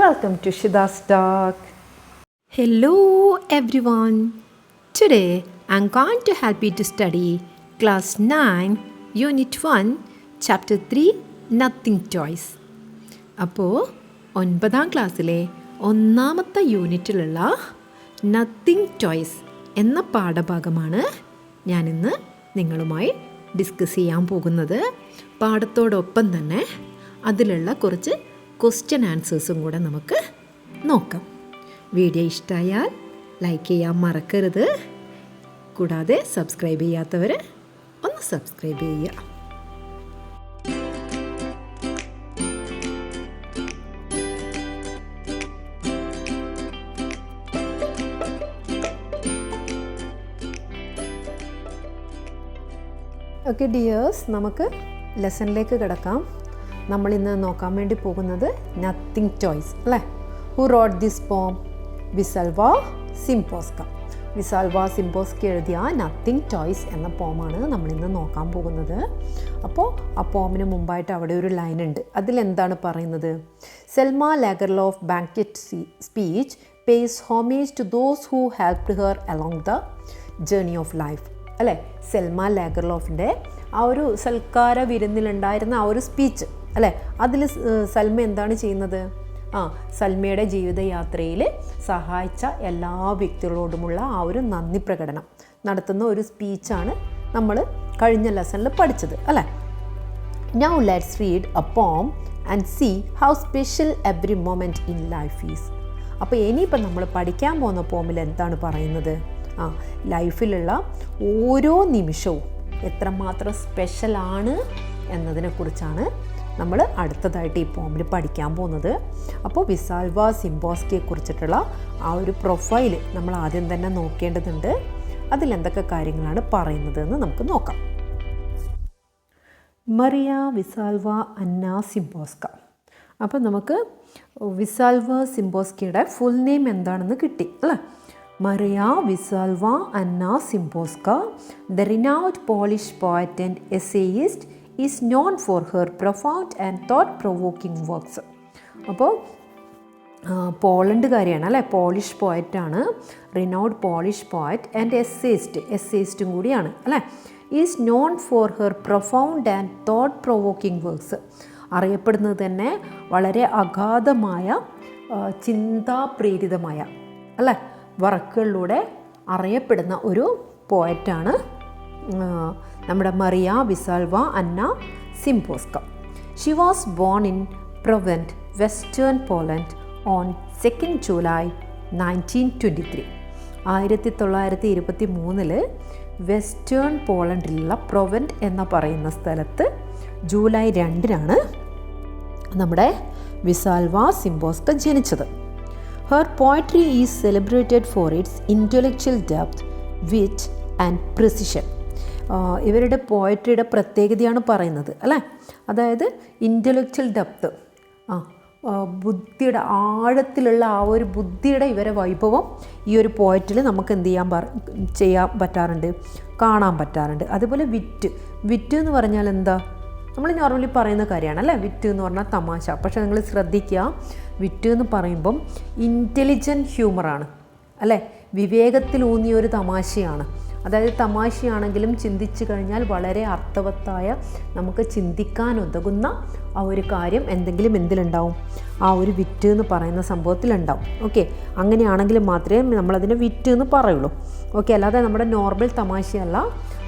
welcome to Shida's Talk. Hello everyone. Today I'm going to help you to study Class 9, Unit 1, Chapter 3, Nothing Toys. അപ്പോൾ 9ാം ക്ലാസ്സിലെ ഒന്നാമത്തെ യൂണിറ്റിലുള്ള nothing toys എന്ന പാഠഭാഗമാണ് ഞാനിന്ന് നിങ്ങളുമായി discuss ചെയ്യാൻ പോകുന്നത്. പാഠത്തോടൊപ്പം തന്നെ അതിലുള്ള കുറച്ച് ക്വസ്റ്റ്യൻ ആൻസേഴ്സും കൂടെ നമുക്ക് നോക്കാം. വീഡിയോ ഇഷ്ടമായാൽ ലൈക്ക് ചെയ്യാൻ മറക്കരുത്. കൂടാതെ സബ്സ്ക്രൈബ് ചെയ്യാത്തവർ ഒന്ന് സബ്സ്ക്രൈബ് ചെയ്യുക. ഓക്കെ ഡിയേഴ്സ്, നമുക്ക് ലെസണിലേക്ക് കിടക്കാം. നമ്മളിന്ന് നോക്കാൻ വേണ്ടി പോകുന്നത് നത്തിങ് ടോയ്സ് അല്ലേ. Who wrote this poem? Wislawa സിംപോസ്ക. വിസൽവ സിംപോസ്ക എഴുതിയ നത്തിങ് ടോയ്സ് എന്ന പോമാണ് നമ്മളിന്ന് നോക്കാൻ പോകുന്നത്. അപ്പോൾ ആ പോമിന് മുമ്പായിട്ട് അവിടെ ഒരു ലൈൻ ഉണ്ട്. അതിലെന്താണ് പറയുന്നത്? Selma Lagerlof banquet speech pays homage to those who helped her along the journey of life അല്ലേ. സെൽമ ലാഗർലോഫിൻ്റെ ആ ഒരു സൽക്കാര വിരുന്നിലുണ്ടായിരുന്ന ആ ഒരു സ്പീച്ച് അല്ലേ, അതിൽ സൽമ എന്താണ് ചെയ്യുന്നത്? സൽമയുടെ ജീവിതയാത്രയിൽ സഹായിച്ച എല്ലാ വ്യക്തികളോടുമുള്ള ആ ഒരു നന്ദി പ്രകടനം നടത്തുന്ന ഒരു സ്പീച്ചാണ് നമ്മൾ കഴിഞ്ഞ ലെസണിൽ പഠിച്ചത് അല്ലേ. Now let's read a poem and see how special every moment in life is. അപ്പോൾ ഇനിയിപ്പോൾ നമ്മൾ പഠിക്കാൻ പോകുന്ന പോമിൽ എന്താണ് പറയുന്നത്? ലൈഫിലുള്ള ഓരോ നിമിഷവും എത്രമാത്രം സ്പെഷ്യലാണ് എന്നതിനെക്കുറിച്ചാണ് നമ്മൾ അടുത്തതായിട്ട് ഈ പോമിൽ പഠിക്കാൻ പോകുന്നത്. അപ്പോൾ വിസാൽവ സിംപോസ്കിയെ കുറിച്ചിട്ടുള്ള ആ ഒരു പ്രൊഫൈൽ നമ്മൾ ആദ്യം തന്നെ നോക്കേണ്ടതുണ്ട്. അതിലെന്തൊക്കെ കാര്യങ്ങളാണ് പറയുന്നത് എന്ന് നമുക്ക് നോക്കാം. Mariya Wislawa Anna സിംപോസ്ക. അപ്പോൾ നമുക്ക് വിസാൽവ സിംപോസ്കിയുടെ ഫുൾ നെയിം എന്താണെന്ന് കിട്ടി അല്ലേ. Maria Vysalva Anna Szymborska, the renowned Polish poet and essayist, is known for her profound and thought-provoking works. അപ്പോൾ പോളണ്ടുകാരിയാണ് അല്ലേ, പോളിഷ് പോയറ്റാണ്, റിനൗഡ് പോളിഷ് പോയറ്റ് ആൻഡ് എസ്സേയിസ്റ്റും കൂടിയാണ് അല്ലേ. Is known for her profound and thought provoking works. അറിയപ്പെടുന്നത് തന്നെ വളരെ അഗാധമായ ചിന്താപ്രേരിതമായ അല്ലേ വർക്കുകളിലൂടെ അറിയപ്പെടുന്ന ഒരു പോയറ്റാണ് നമ്മുടെ Maria Wislawa Anna Szymborska. She was born in Prowent, western Poland on 2 July 1923. 1923 western പോളണ്ടിലുള്ള പ്രൊവെൻറ്റ് എന്ന് പറയുന്ന സ്ഥലത്ത് ജൂലൈ 2 നമ്മുടെ വിസാൽവ സിംപോസ്ക ജനിച്ചത്. Her poetry is celebrated for its intellectual depth, wit and precision. ഇവരുടെ പോയട്രിയുടെ പ്രത്യേകതയാണ് പറയുന്നത് അല്ലേ. അതായത് ഇൻ്റലക്ച്വൽ ഡെപ്ത്, ബുദ്ധിയുടെ ആഴത്തിലുള്ള ആ ഒരു ബുദ്ധിയുടെ ഇവരെ വൈഭവം ഈ ഒരു പോയറ്റിൽ നമുക്ക് എന്ത് ചെയ്യാൻ പറ്റാറുണ്ട്, കാണാൻ പറ്റാറുണ്ട്. അതുപോലെ വിറ്റ് എന്ന് പറഞ്ഞാൽ എന്താ? നമ്മൾ നോർമലി പറയുന്ന കാര്യമാണ് അല്ലേ. വിറ്റ് എന്ന് പറഞ്ഞാൽ തമാശ. പക്ഷേ നിങ്ങൾ ശ്രദ്ധിക്കുക, വിറ്റ് എന്ന് പറയുമ്പം ഇൻ്റലിജൻറ്റ് ഹ്യൂമറാണ് അല്ലേ, വിവേകത്തിലൂന്നിയൊരു തമാശയാണ്. അതായത് തമാശയാണെങ്കിലും ചിന്തിച്ചു കഴിഞ്ഞാൽ വളരെ അർത്ഥവത്തായ, നമുക്ക് ചിന്തിക്കാൻ ഉതകുന്ന ആ ഒരു കാര്യം എന്തിലുണ്ടാവും, ആ ഒരു വിറ്റ് എന്ന് പറയുന്ന സംഭവത്തിലുണ്ടാവും. ഓക്കെ, അങ്ങനെയാണെങ്കിൽ മാത്രമേ നമ്മളതിനെ വിറ്റ് എന്ന് പറയുള്ളൂ. ഓക്കെ, അല്ലാതെ നമ്മുടെ നോർമൽ തമാശയല്ല,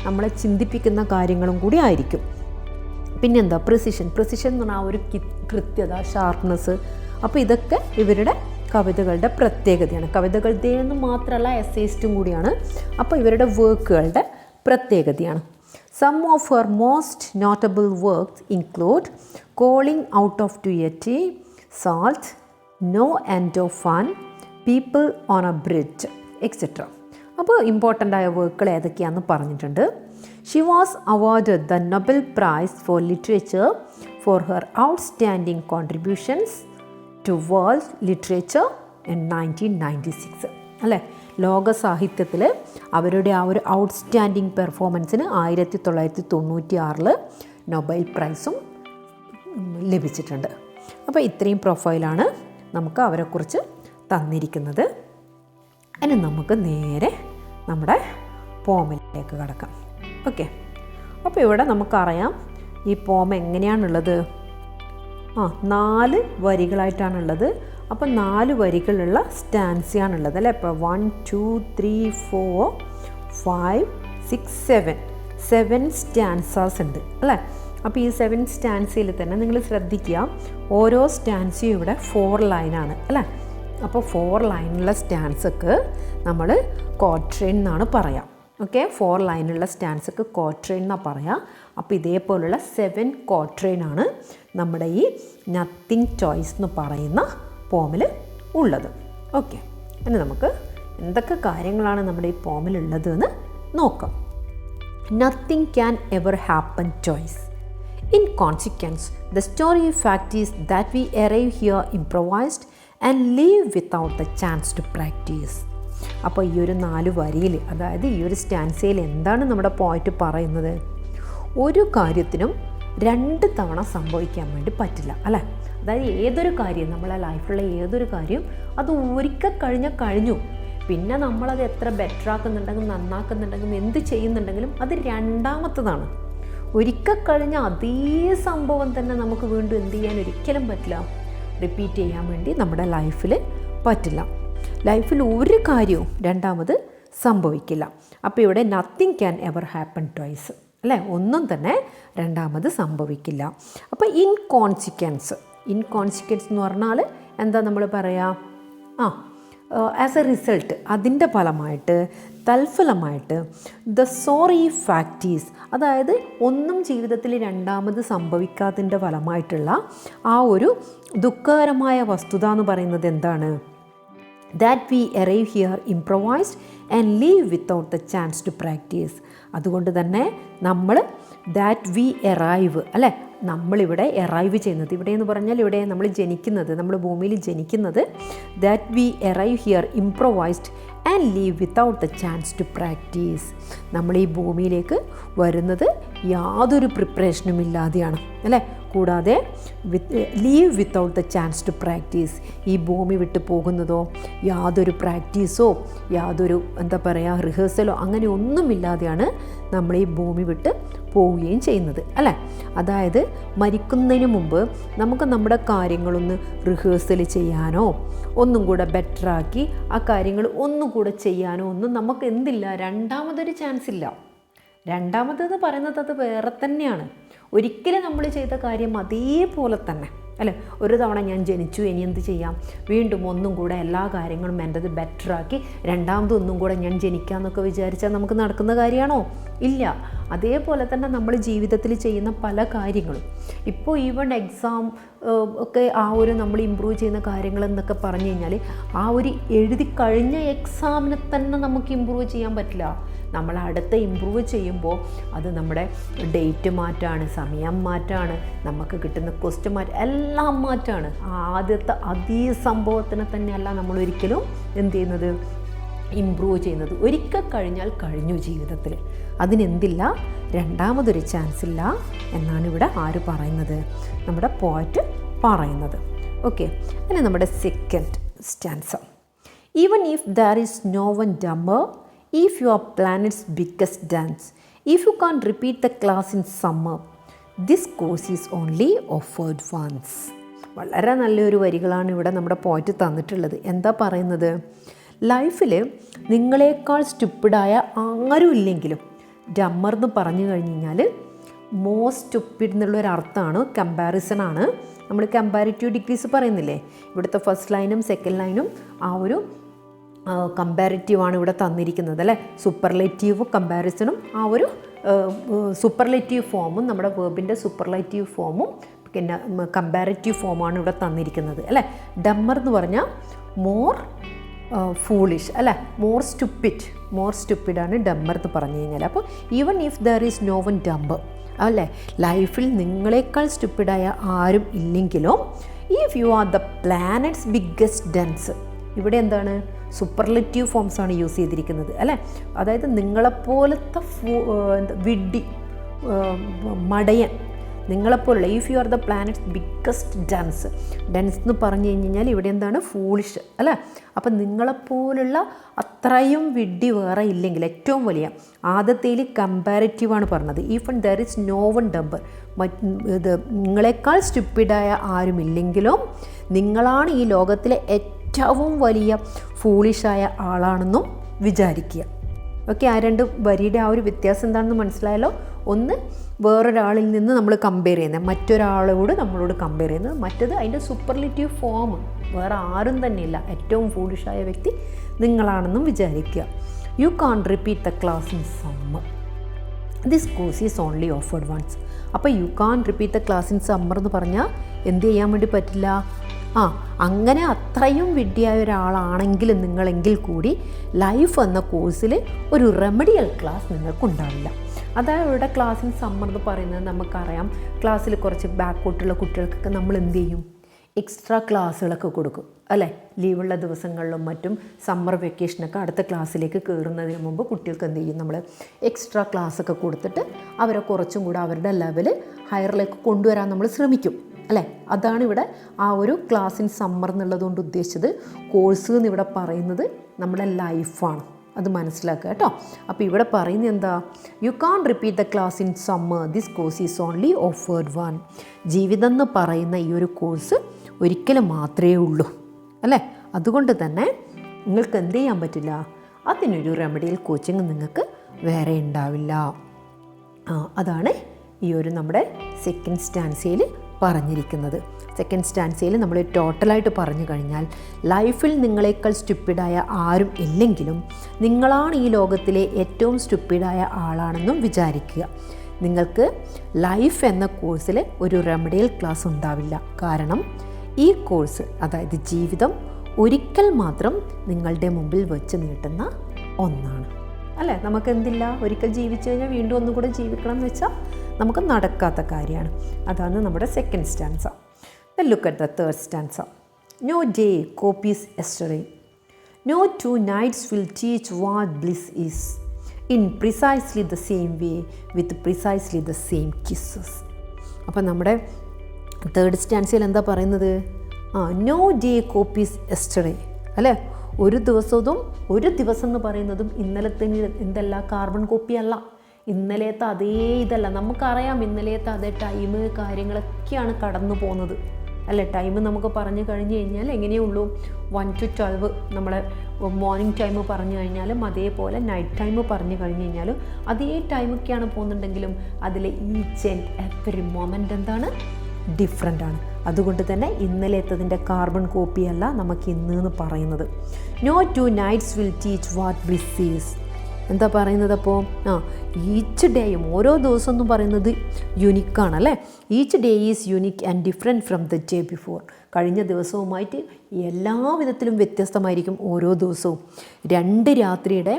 നമ്മളെ ചിന്തിപ്പിക്കുന്ന കാര്യങ്ങളും കൂടി ആയിരിക്കും. പിന്നെന്താ? പ്രിസിഷൻ എന്ന് പറഞ്ഞാൽ ആ ഒരു കൃത്യത, ഷാർപ്നെസ്. അപ്പോൾ ഇതൊക്കെ ഇവരുടെ കവിതകളുടെ പ്രത്യേകതയാണ്. കവിതകളുടേന്ന് മാത്രമല്ല, എസ്സേയിസ്റ്റും കൂടിയാണ്. അപ്പോൾ ഇവരുടെ വർക്കുകളുടെ പ്രത്യേകതയാണ്. Some of her most notable works include calling out of duty, salt, no end of fun, people on a bridge etcetera. അപ്പോൾ ഇമ്പോർട്ടൻ്റ് ആയ വർക്കുകൾ ഏതൊക്കെയാണെന്ന് പറഞ്ഞിട്ടുണ്ട്. She was awarded the Nobel Prize for Literature for her outstanding contributions to world literature in 1996 അല്ലേ. ലോക സാഹിത്യത്തിൽ അവരുടെ ആ ഒരു ഔട്ട്സ്റ്റാൻഡിങ് പെർഫോമൻസിന് 1996 നൊബേൽ പ്രൈസും ലഭിച്ചിട്ടുണ്ട്. അപ്പോൾ ഇത്രയും പ്രൊഫൈലാണ് നമുക്ക് അവരെക്കുറിച്ച് തന്നിരിക്കുന്നത്. ഇനി നമുക്ക് നേരെ നമ്മുടെ പോമിലേക്ക് കടക്കാം. ഓക്കെ, അപ്പോൾ ഇവിടെ നമുക്കറിയാം ഈ പോം എങ്ങനെയാണുള്ളത്. 4 വരികളായിട്ടാണുള്ളത്. അപ്പോൾ 4 വരികളുള്ള സ്റ്റാൻസിയാണുള്ളത് അല്ലേ. ഇപ്പോൾ 1 2 3 4 5 6 7 സ്റ്റാൻസാസ് ഉണ്ട് അല്ലേ. അപ്പോൾ ഈ 7 സ്റ്റാൻസിയിൽ തന്നെ നിങ്ങൾ ശ്രദ്ധിക്കുക, ഓരോ സ്റ്റാൻസിയും ഇവിടെ 4 ലൈനാണ് അല്ലേ. അപ്പോൾ 4 ലൈനുള്ള സ്റ്റാൻസൊക്കെ നമ്മൾ ക്വാട്രെയിൻ എന്നാണ് പറയാം. ഓക്കെ, 4 ലൈനുള്ള സ്റ്റാൻസൊക്കെ ക്വാട്രെയിൻ എന്നാണ് പറയാം. അപ്പോൾ ഇതേപോലുള്ള 7 ക്വാട്രെയിനാണ് നമ്മുടെ ഈ നത്തിങ് ചോയ്സ് എന്ന് പറയുന്ന പോമിൽ ഉള്ളത്. ഓക്കെ, ഇനി നമുക്ക് എന്തൊക്കെ കാര്യങ്ങളാണ് നമ്മുടെ ഈ പോമിലുള്ളത് എന്ന് നോക്കാം. Nothing can ever happen choice. In consequence, the story fact is that we arrive here improvised and leave without the chance to practice. അപ്പോൾ ഈ ഒരു 4 വരിയിൽ, അതായത് ഈ ഒരു സ്റ്റാൻസയിൽ എന്താണ് നമ്മുടെ പോയിറ്റ് പറയുന്നത്? ഒരു കാര്യത്തിനും 2 തവണ സംഭവിക്കാൻ വേണ്ടി പറ്റില്ല അല്ലേ. അതായത് ഏതൊരു കാര്യം, നമ്മളെ ലൈഫിലുള്ള ഏതൊരു കാര്യം അത് ഒരിക്കൽ കഴിഞ്ഞാൽ കഴിഞ്ഞു. പിന്നെ നമ്മളത് എത്ര ബെറ്റർ ആക്കുന്നുണ്ടെങ്കിലും നന്നാക്കുന്നുണ്ടെങ്കിലും എന്ത് ചെയ്യുന്നുണ്ടെങ്കിലും അത് രണ്ടാമത്തതാണ്. ഒരിക്കൽ കഴിഞ്ഞ അതേ സംഭവം തന്നെ നമുക്ക് വീണ്ടും എന്ത് ചെയ്യാൻ ഒരിക്കലും പറ്റില്ല, റിപ്പീറ്റ് ചെയ്യാൻ വേണ്ടി നമ്മുടെ ലൈഫിൽ പറ്റില്ല. ലൈഫിൽ ഒരു കാര്യവും രണ്ടാമത് സംഭവിക്കില്ല. അപ്പോൾ ഇവിടെ nothing can ever happen twice അല്ലേ, ഒന്നും തന്നെ രണ്ടാമത് സംഭവിക്കില്ല. അപ്പോൾ ഇൻകോൺസിക്വൻസ് എന്ന് പറഞ്ഞാൽ എന്താ നമ്മൾ പറയുക? ആസ് എ റിസൾട്ട്, അതിൻ്റെ ഫലമായിട്ട്, തൽഫലമായിട്ട്, ദ സോറി ഫാക്ടീസ്, അതായത് ഒന്നും ജീവിതത്തിൽ രണ്ടാമത് സംഭവിക്കാത്തതിൻ്റെ ഫലമായിട്ടുള്ള ആ ഒരു ദുഃഖകരമായ വസ്തുത എന്ന് പറയുന്നത് എന്താണ്? That we arrive here improvised and leave without the chance to practice. അതുകൊണ്ട് തന്നെ നമ്മൾ ദാറ്റ് വി അറൈവ് അല്ലേ, നമ്മളിവിടെ അറൈവ് ചെയ്യുന്നത്, ഇവിടെ എന്ന് പറഞ്ഞാൽ ഇവിടെ നമ്മൾ ജനിക്കുന്നത്, നമ്മൾ ഭൂമിയിൽ ജനിക്കുന്നത്, that we arrive here improvised and leave without the chance to practice. നമ്മൾ ഈ ഭൂമിയിലേക്ക് വരുന്നത് യാതൊരു പ്രിപ്പറേഷനും ഇല്ലാതെയാണ് അല്ലേ. കൂടാതെ leave without the chance to practice, ഈ ഭൂമി വിട്ട് പോകുന്നതോ യാതൊരു പ്രാക്ടീസോ യാതൊരു എന്താ പറയുക റിഹേഴ്സലോ അങ്ങനെ ഒന്നുമില്ലാതെയാണ് നമ്മൾ ഈ ഭൂമി വിട്ട് പോവുകയും ചെയ്യുന്നത് അല്ലേ. അതായത് മരിക്കുന്നതിന് മുമ്പ് നമുക്ക് നമ്മുടെ കാര്യങ്ങളൊന്ന് റിഹേഴ്സൽ ചെയ്യാനോ ഒന്നും കൂടെ ബെറ്ററാക്കി ആ കാര്യങ്ങൾ ഒന്നും കൂടെ ചെയ്യാനോ ഒന്നും നമുക്ക് എന്തില്ല, രണ്ടാമതൊരു ചാൻസ് ഇല്ല. രണ്ടാമതെന്ന് പറയുന്നത് അത് വേറെ തന്നെയാണ്. ഒരിക്കലും നമ്മൾ ചെയ്ത കാര്യം അതേപോലെ തന്നെ അല്ലേ. ഒരു തവണ ഞാൻ ജനിച്ചു, ഇനി എന്ത് ചെയ്യാം, വീണ്ടും ഒന്നും കൂടെ എല്ലാ കാര്യങ്ങളും എൻ്റെത് ബെറ്ററാക്കി രണ്ടാമതൊന്നും കൂടെ ഞാൻ ജനിക്കാമെന്നൊക്കെ വിചാരിച്ചാൽ നമുക്ക് നടക്കുന്ന കാര്യമാണോ? ഇല്ല. അതേപോലെ തന്നെ നമ്മൾ ജീവിതത്തിൽ ചെയ്യുന്ന പല കാര്യങ്ങളും, ഇപ്പോൾ ഈവൺ എക്സാം ഒക്കെ ആ ഒരു നമ്മൾ ഇമ്പ്രൂവ് ചെയ്യുന്ന കാര്യങ്ങൾ എന്നൊക്കെ പറഞ്ഞു കഴിഞ്ഞാൽ ആ ഒരു എഴുതി കഴിഞ്ഞ എക്സാമിനെ തന്നെ നമുക്ക് ഇമ്പ്രൂവ് ചെയ്യാൻ പറ്റില്ല. നമ്മൾ അടുത്ത ഇമ്പ്രൂവ് ചെയ്യുമ്പോൾ അത് നമ്മുടെ ഡേറ്റ് മാറ്റാണ്, സമയം മാറ്റാണ്, നമുക്ക് കിട്ടുന്ന ക്വസ്റ്റ്യൻ എല്ലാം മാറ്റാണ്. ആദ്യത്തെ അതേ സംഭവത്തിനെ തന്നെയല്ല നമ്മൾ ഒരിക്കലും എന്ത് ചെയ്യുന്നത്, ഇമ്പ്രൂവ് ചെയ്യുന്നത്. ഒരിക്കൽ കഴിഞ്ഞാൽ കഴിഞ്ഞു ജീവിതത്തിൽ, അതിനെന്തില്ല, രണ്ടാമതൊരു ചാൻസ് ഇല്ല എന്നാണ് ഇവിടെ ആര് പറയുന്നത്, നമ്മുടെ പോയറ്റ് പറയുന്നത്. ഓക്കെ, ഇനി നമ്മുടെ second stanza. Even if there is no one dumber, if you are planet's biggest dance, if you can't repeat the class in summer, this course is only offered once. വളരെ നല്ലൊരു വരികളാണ് ഇവിടെ നമ്മുടെ പോയിറ്റ് തന്നിട്ടുള്ളത്. എന്താ പറയുന്നത്? ലൈഫിൽ നിങ്ങളെക്കാൾ സ്റ്റുപ്പിഡായ ആരും ഇല്ലെങ്കിലും, ഡമ്മർ എന്ന് പറഞ്ഞു കഴിഞ്ഞ് കഴിഞ്ഞാൽ മോസ്റ്റ് സ്റ്റുപ്പിഡ് എന്നുള്ളൊരർത്ഥമാണ്, കമ്പാരിസണാണ്. നമ്മൾ കമ്പാരിറ്റീവ് ഡിഗ്രീസ് പറയുന്നില്ലേ, ഇവിടുത്തെ ഫസ്റ്റ് ലൈനും സെക്കൻഡ് ലൈനും ആ ഒരു കമ്പാരിറ്റീവാണ് ഇവിടെ തന്നിരിക്കുന്നത് അല്ലേ. സൂപ്പർലേറ്റീവ് കമ്പാരിസണും ആ ഒരു സൂപ്പർലേറ്റീവ് ഫോമും, നമ്മുടെ വേർബിൻ്റെ സൂപ്പർലേറ്റീവ് ഫോമും പിന്നെ കമ്പാരിറ്റീവ് ഫോമാണ് ഇവിടെ തന്നിരിക്കുന്നത് അല്ലേ. ഡമ്മർ എന്ന് പറഞ്ഞാൽ മോർ ഫൂളിഷ് അല്ലേ, മോർ സ്റ്റുപ്പിഡാണ് ഡമ്മർ എന്ന് പറഞ്ഞു കഴിഞ്ഞാൽ. അപ്പോൾ even if there is no one dumber അല്ലേ, ലൈഫിൽ നിങ്ങളെക്കാൾ സ്റ്റുപ്പിഡായ ആരും ഇല്ലെങ്കിലും, if you are the planet's biggest dunce, ഇവിടെ എന്താണ്, സൂപ്പർലേറ്റീവ് ഫോംസാണ് യൂസ് ചെയ്തിരിക്കുന്നത് അല്ലേ. അതായത് നിങ്ങളെപ്പോലത്തെ വിഡ്ഢി മടയൻ, നിങ്ങളെപ്പോലുള്ള if you are the planet's biggest dunce എന്ന് പറഞ്ഞു കഴിഞ്ഞാൽ ഇവിടെ എന്താണ് ഫൂളിഷ് അല്ലേ. അപ്പം നിങ്ങളെപ്പോലുള്ള അത്രയും വിഡ്ഢി വേറെ ഇല്ലെങ്കിൽ ഏറ്റവും വലിയ ആദ്യത്തേൽ കമ്പാരിറ്റീവാണ് പറഞ്ഞത്. Even there is no one dumber, ഇത് നിങ്ങളെക്കാൾ സ്റ്റുപ്പിഡായ ആരുമില്ലെങ്കിലും നിങ്ങളാണ് ഈ ലോകത്തിലെ ഏറ്റവും വലിയ ഫൂളിഷായ ആളാണെന്നും വിചാരിക്കുക. ഓക്കെ, ആ രണ്ട് വരിയുടെ ആ ഒരു വ്യത്യാസം എന്താണെന്ന് മനസ്സിലായല്ലോ. ഒന്ന് വേറൊരാളിൽ നിന്ന് നമ്മൾ കമ്പയർ ചെയ്യുന്നത്, മറ്റൊരാളോട് നമ്മളോട് കമ്പയർ ചെയ്യുന്നത്. മറ്റത് അതിൻ്റെ സൂപ്പർലേറ്റീവ് ഫോം, വേറെ ആരും തന്നെയില്ല, ഏറ്റവും ഫൂളിഷായ വ്യക്തി നിങ്ങളാണെന്നും വിചാരിക്കുക. You can't repeat the class in summer, this course is only offered once. അപ്പോൾ you can't repeat the class in summer എന്ന് പറഞ്ഞാൽ എന്ത് ചെയ്യാൻ വേണ്ടി പറ്റില്ല? അങ്ങനെ അത്രയും വിഡ്ഢിയായ ഒരാളാണെങ്കിൽ നിങ്ങളെങ്കിൽ കൂടി ലൈഫ് എന്ന കോഴ്സിൽ ഒരു റെമഡിയൽ ക്ലാസ് നിങ്ങൾക്കുണ്ടാവില്ല. അതായത് ഇവിടെ ക്ലാസ് ഇൻ സമ്മർ എന്ന് പറയുന്നത് നമുക്കറിയാം, ക്ലാസ്സിൽ കുറച്ച് ബാക്കോട്ടുള്ള കുട്ടികൾക്കൊക്കെ നമ്മൾ എന്ത് ചെയ്യും, എക്സ്ട്രാ ക്ലാസ്സുകളൊക്കെ കൊടുക്കും അല്ലേ. ലീവുള്ള ദിവസങ്ങളിലും മറ്റും സമ്മർ വെക്കേഷനൊക്കെ അടുത്ത ക്ലാസ്സിലേക്ക് കയറുന്നതിന് മുമ്പ് കുട്ടികൾക്ക് എന്ത് ചെയ്യും, നമ്മൾ എക്സ്ട്രാ ക്ലാസ്സൊക്കെ കൊടുത്തിട്ട് അവരെ കുറച്ചും കൂടെ അവരുടെ ലെവൽ ഹയറിലേക്ക് കൊണ്ടുവരാൻ നമ്മൾ ശ്രമിക്കും അല്ലേ. അതാണ് ഇവിടെ ആ ഒരു ക്ലാസ് ഇൻ സമ്മർ എന്നുള്ളതുകൊണ്ട് ഉദ്ദേശിച്ചത്. കോഴ്സ് എന്ന് ഇവിടെ പറയുന്നത് നമ്മുടെ ലൈഫാണ്, അത് മനസ്സിലാക്കുക കേട്ടോ. അപ്പോൾ ഇവിടെ പറയുന്നത് എന്താ, you can't repeat the class in summer, this course is only offered one. ജീവിതം എന്ന് പറയുന്ന ഈ ഒരു കോഴ്സ് ഒരിക്കലും മാത്രമേ ഉള്ളൂ അല്ലേ. അതുകൊണ്ട് തന്നെ നിങ്ങൾക്ക് എന്ത് ചെയ്യാൻ പറ്റില്ല, അതിനൊരു റെമഡിയൽ കോച്ചിങ് നിങ്ങൾക്ക് വേറെ ഉണ്ടാവില്ല. അതാണ് ഈ ഒരു നമ്മുടെ സെക്കൻഡ് സ്റ്റാൻസയിൽ പറഞ്ഞിരിക്കുന്നത്. സെക്കൻഡ് സ്റ്റാൻസയിൽ നമ്മൾ ടോട്ടലായിട്ട് പറഞ്ഞു കഴിഞ്ഞാൽ ലൈഫിൽ നിങ്ങളെക്കാൾ സ്റ്റുപ്പിഡായ ആരും ഇല്ലെങ്കിലും നിങ്ങളാണ് ഈ ലോകത്തിലെ ഏറ്റവും സ്റ്റുപ്പിഡായ ആളാണെന്നും വിചാരിക്കുക. നിങ്ങൾക്ക് ലൈഫ് എന്ന കോഴ്സിൽ ഒരു റെമഡിയൽ ക്ലാസ് ഉണ്ടാവില്ല. കാരണം ഈ കോഴ്സ്, അതായത് ജീവിതം, ഒരിക്കൽ മാത്രം നിങ്ങളുടെ മുമ്പിൽ വെച്ച് നീട്ടുന്ന ഒന്നാണ് അല്ലേ. നമുക്ക് എന്തില്ല, ഒരിക്കൽ ജീവിച്ചു കഴിഞ്ഞാൽ വീണ്ടും ഒന്നും കൂടെ ജീവിക്കണം എന്ന് വെച്ചാൽ നമുക്ക് നടക്കാത്ത കാര്യമാണ്. അതാണ് നമ്മുടെ second stanza. Then look at the third stanza. No day copies yesterday. No two nights will teach what bliss is. In precisely the same way, with precisely the same kisses. അപ്പം നമ്മുടെ തേർഡ് സ്റ്റാൻസിൽ എന്താ പറയുന്നത്, no day copies yesterday അല്ലേ. ഒരു ദിവസം എന്ന് പറയുന്നതും ഇന്നലത്തെ എന്തല്ല, കാർബൺ കോപ്പി അല്ല. ഇന്നലത്തെ അതേ ഇതല്ല. നമുക്കറിയാം ഇന്നലത്തെ അതേ ടൈം കാര്യങ്ങളൊക്കെയാണ് കടന്നു പോകുന്നത് അല്ലേ. ടൈം നമുക്ക് പറഞ്ഞു കഴിഞ്ഞ് കഴിഞ്ഞാൽ എങ്ങനെയുള്ളൂ, 1 to 12 നമ്മളെ മോർണിംഗ് ടൈം പറഞ്ഞു കഴിഞ്ഞാലും അതേപോലെ നൈറ്റ് ടൈം പറഞ്ഞു കഴിഞ്ഞ് കഴിഞ്ഞാലും അതേ ടൈമൊക്കെയാണ് പോകുന്നുണ്ടെങ്കിലും അതിൽ ഈച്ച് ആൻഡ് എവറി മൊമെൻ്റ് എന്താണ്, ഡിഫറെൻ്റ് ആണ്. അതുകൊണ്ട് തന്നെ ഇന്നലത്തതിൻ്റെ കാർബൺ കോപ്പിയല്ല നമുക്ക് ഇന്ന് എന്ന് പറയുന്നത്. No two nights will teach what bliss is. എന്താ പറയുന്നത് അപ്പോൾ, ഈച്ച് ഡേയും ഓരോ ദിവസം എന്ന് പറയുന്നത് യുനിക്കാണല്ലേ. Each day is unique and different from the day before. കഴിഞ്ഞ ദിവസവുമായിട്ട് എല്ലാ വിധത്തിലും വ്യത്യസ്തമായിരിക്കും ഓരോ ദിവസവും. 2 രാത്രിയുടെ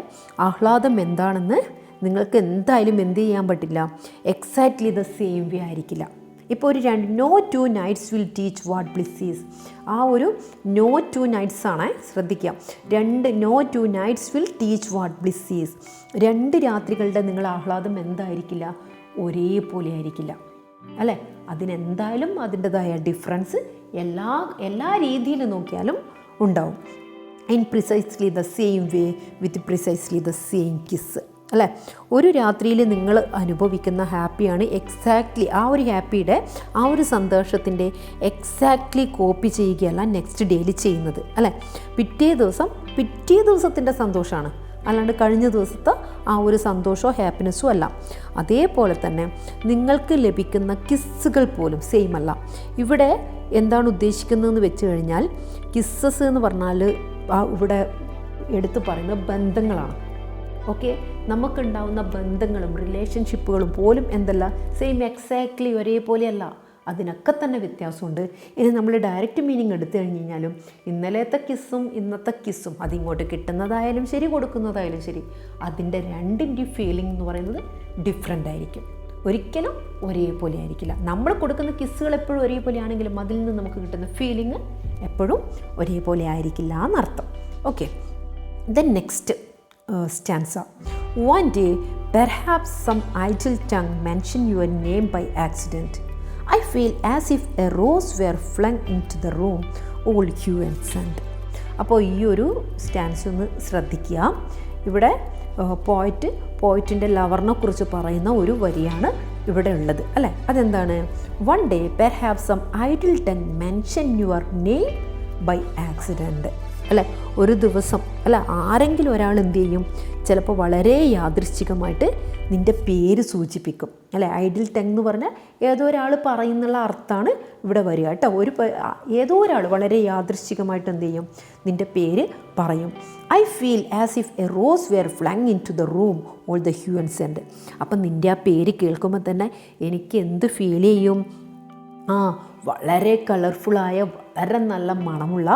ആഹ്ലാദം എന്താണെന്ന് നിങ്ങൾക്ക് എന്തായാലും എന്ത് ചെയ്യാൻ പറ്റില്ല, എക്സാക്ട്ലി ദ സെയിം വേ ആയിരിക്കില്ല. ഇപ്പോൾ ഒരു no two nights will teach what bliss is, ആ ഒരു നോ ടു നൈറ്റ്സ് ആണ്, ശ്രദ്ധിക്കാം. No two nights will teach what bliss is. 2 രാത്രികളുടെ നിങ്ങൾ ആഹ്ലാദം എന്തായിരിക്കില്ല, ഒരേപോലെ ആയിരിക്കില്ല അല്ലേ. അതിനെന്തായാലും അതിൻ്റെതായ ഡിഫറൻസ് എല്ലാ രീതിയിൽ നോക്കിയാലും ഉണ്ടാവും. In precisely the same way with precisely the same kiss അല്ലേ. ഒരു രാത്രിയിൽ നിങ്ങൾ അനുഭവിക്കുന്ന ഹാപ്പിയാണ് എക്സാക്ട്ലി ആ ഒരു ഹാപ്പിയുടെ ആ ഒരു സന്തോഷത്തിൻ്റെ എക്സാക്ട്ലി കോപ്പി ചെയ്യുകയല്ല നെക്സ്റ്റ് ഡേയിൽ ചെയ്യുന്നത് അല്ലേ. പിറ്റേ ദിവസത്തിൻ്റെ സന്തോഷമാണ്, അല്ലാണ്ട് കഴിഞ്ഞ ദിവസത്തെ ആ ഒരു സന്തോഷമോ ഹാപ്പിനെസ്സോ അല്ല. അതേപോലെ തന്നെ നിങ്ങൾക്ക് ലഭിക്കുന്ന കിസ്സുകൾ പോലും സെയിം അല്ല. ഇവിടെ എന്താണ് ഉദ്ദേശിക്കുന്നതെന്ന് വെച്ച് കഴിഞ്ഞാൽ, കിസ്സസ് എന്ന് പറഞ്ഞാൽ ഇവിടെ എടുത്തു പറയുന്ന ബന്ധങ്ങളാണ്. ഓക്കെ, നമുക്കുണ്ടാവുന്ന ബന്ധങ്ങളും റിലേഷൻഷിപ്പുകളും പോലും എന്തല്ല, സെയിം എക്സാക്ട്ലി ഒരേപോലെയല്ല, അതിനൊക്കെ തന്നെ വ്യത്യാസമുണ്ട്. ഇനി നമ്മൾ ഡയറക്റ്റ് മീനിങ് എടുത്തു കഴിഞ്ഞ് കഴിഞ്ഞാലും ഇന്നലത്തെ കിസ്സും ഇന്നത്തെ കിസ്സും അതിങ്ങോട്ട് കിട്ടുന്നതായാലും ശരി കൊടുക്കുന്നതായാലും ശരി, അതിൻ്റെ രണ്ടിൻ്റെയും ഫീലിംഗ് എന്ന് പറയുന്നത് ഡിഫറെൻ്റ് ആയിരിക്കും, ഒരിക്കലും ഒരേപോലെ ആയിരിക്കില്ല. നമ്മൾ കൊടുക്കുന്ന കിസ്സുകൾ എപ്പോഴും ഒരേപോലെ ആണെങ്കിലും അതിൽ നിന്ന് നമുക്ക് കിട്ടുന്ന ഫീലിംഗ് എപ്പോഴും ഒരേപോലെ ആയിരിക്കില്ല എന്നർത്ഥം. Okay, then next stanza. One day, perhaps some idle tongue mention your name by accident. I feel as if a rose were flung into the room, all hue and scent. അപ്പോൾ ഈ ഒരു stance ഒന്ന് ശ്രദ്ധിക്കുക. ഇവിടെ പോയിറ്റിൻ്റെ ലവറിനെ കുറിച്ച് പറയുന്ന ഒരു വരിയാണ് ഇവിടെ ഉള്ളത് അല്ലേ. അതെന്താണ്? One day perhaps some idle tongue mention your name by accident അല്ലേ. ഒരു ദിവസം അല്ല, ആരെങ്കിലും ഒരാൾ എന്ത് ചെയ്യും, ചിലപ്പോൾ വളരെ യാദൃശ്ചികമായിട്ട് നിൻ്റെ പേര് സൂചിപ്പിക്കും അല്ലേ. ഐഡിൽ ടങ് എന്ന് പറഞ്ഞാൽ ഏതോ ഒരാൾ പറയുന്നുള്ള അർത്ഥമാണ് ഇവിടെ വരിക കേട്ടോ. ഏതോ ഒരാൾ വളരെ യാദൃശ്ചികമായിട്ട് എന്ത് ചെയ്യും, നിൻ്റെ പേര് പറയും. I feel as if a rose were flung into the room all the hue and scent. അപ്പം നിൻ്റെ ആ പേര് കേൾക്കുമ്പോൾ തന്നെ എനിക്ക് എന്ത് ഫീൽ ചെയ്യും? വളരെ കളർഫുള്ളായ വളരെ നല്ല മണമുള്ള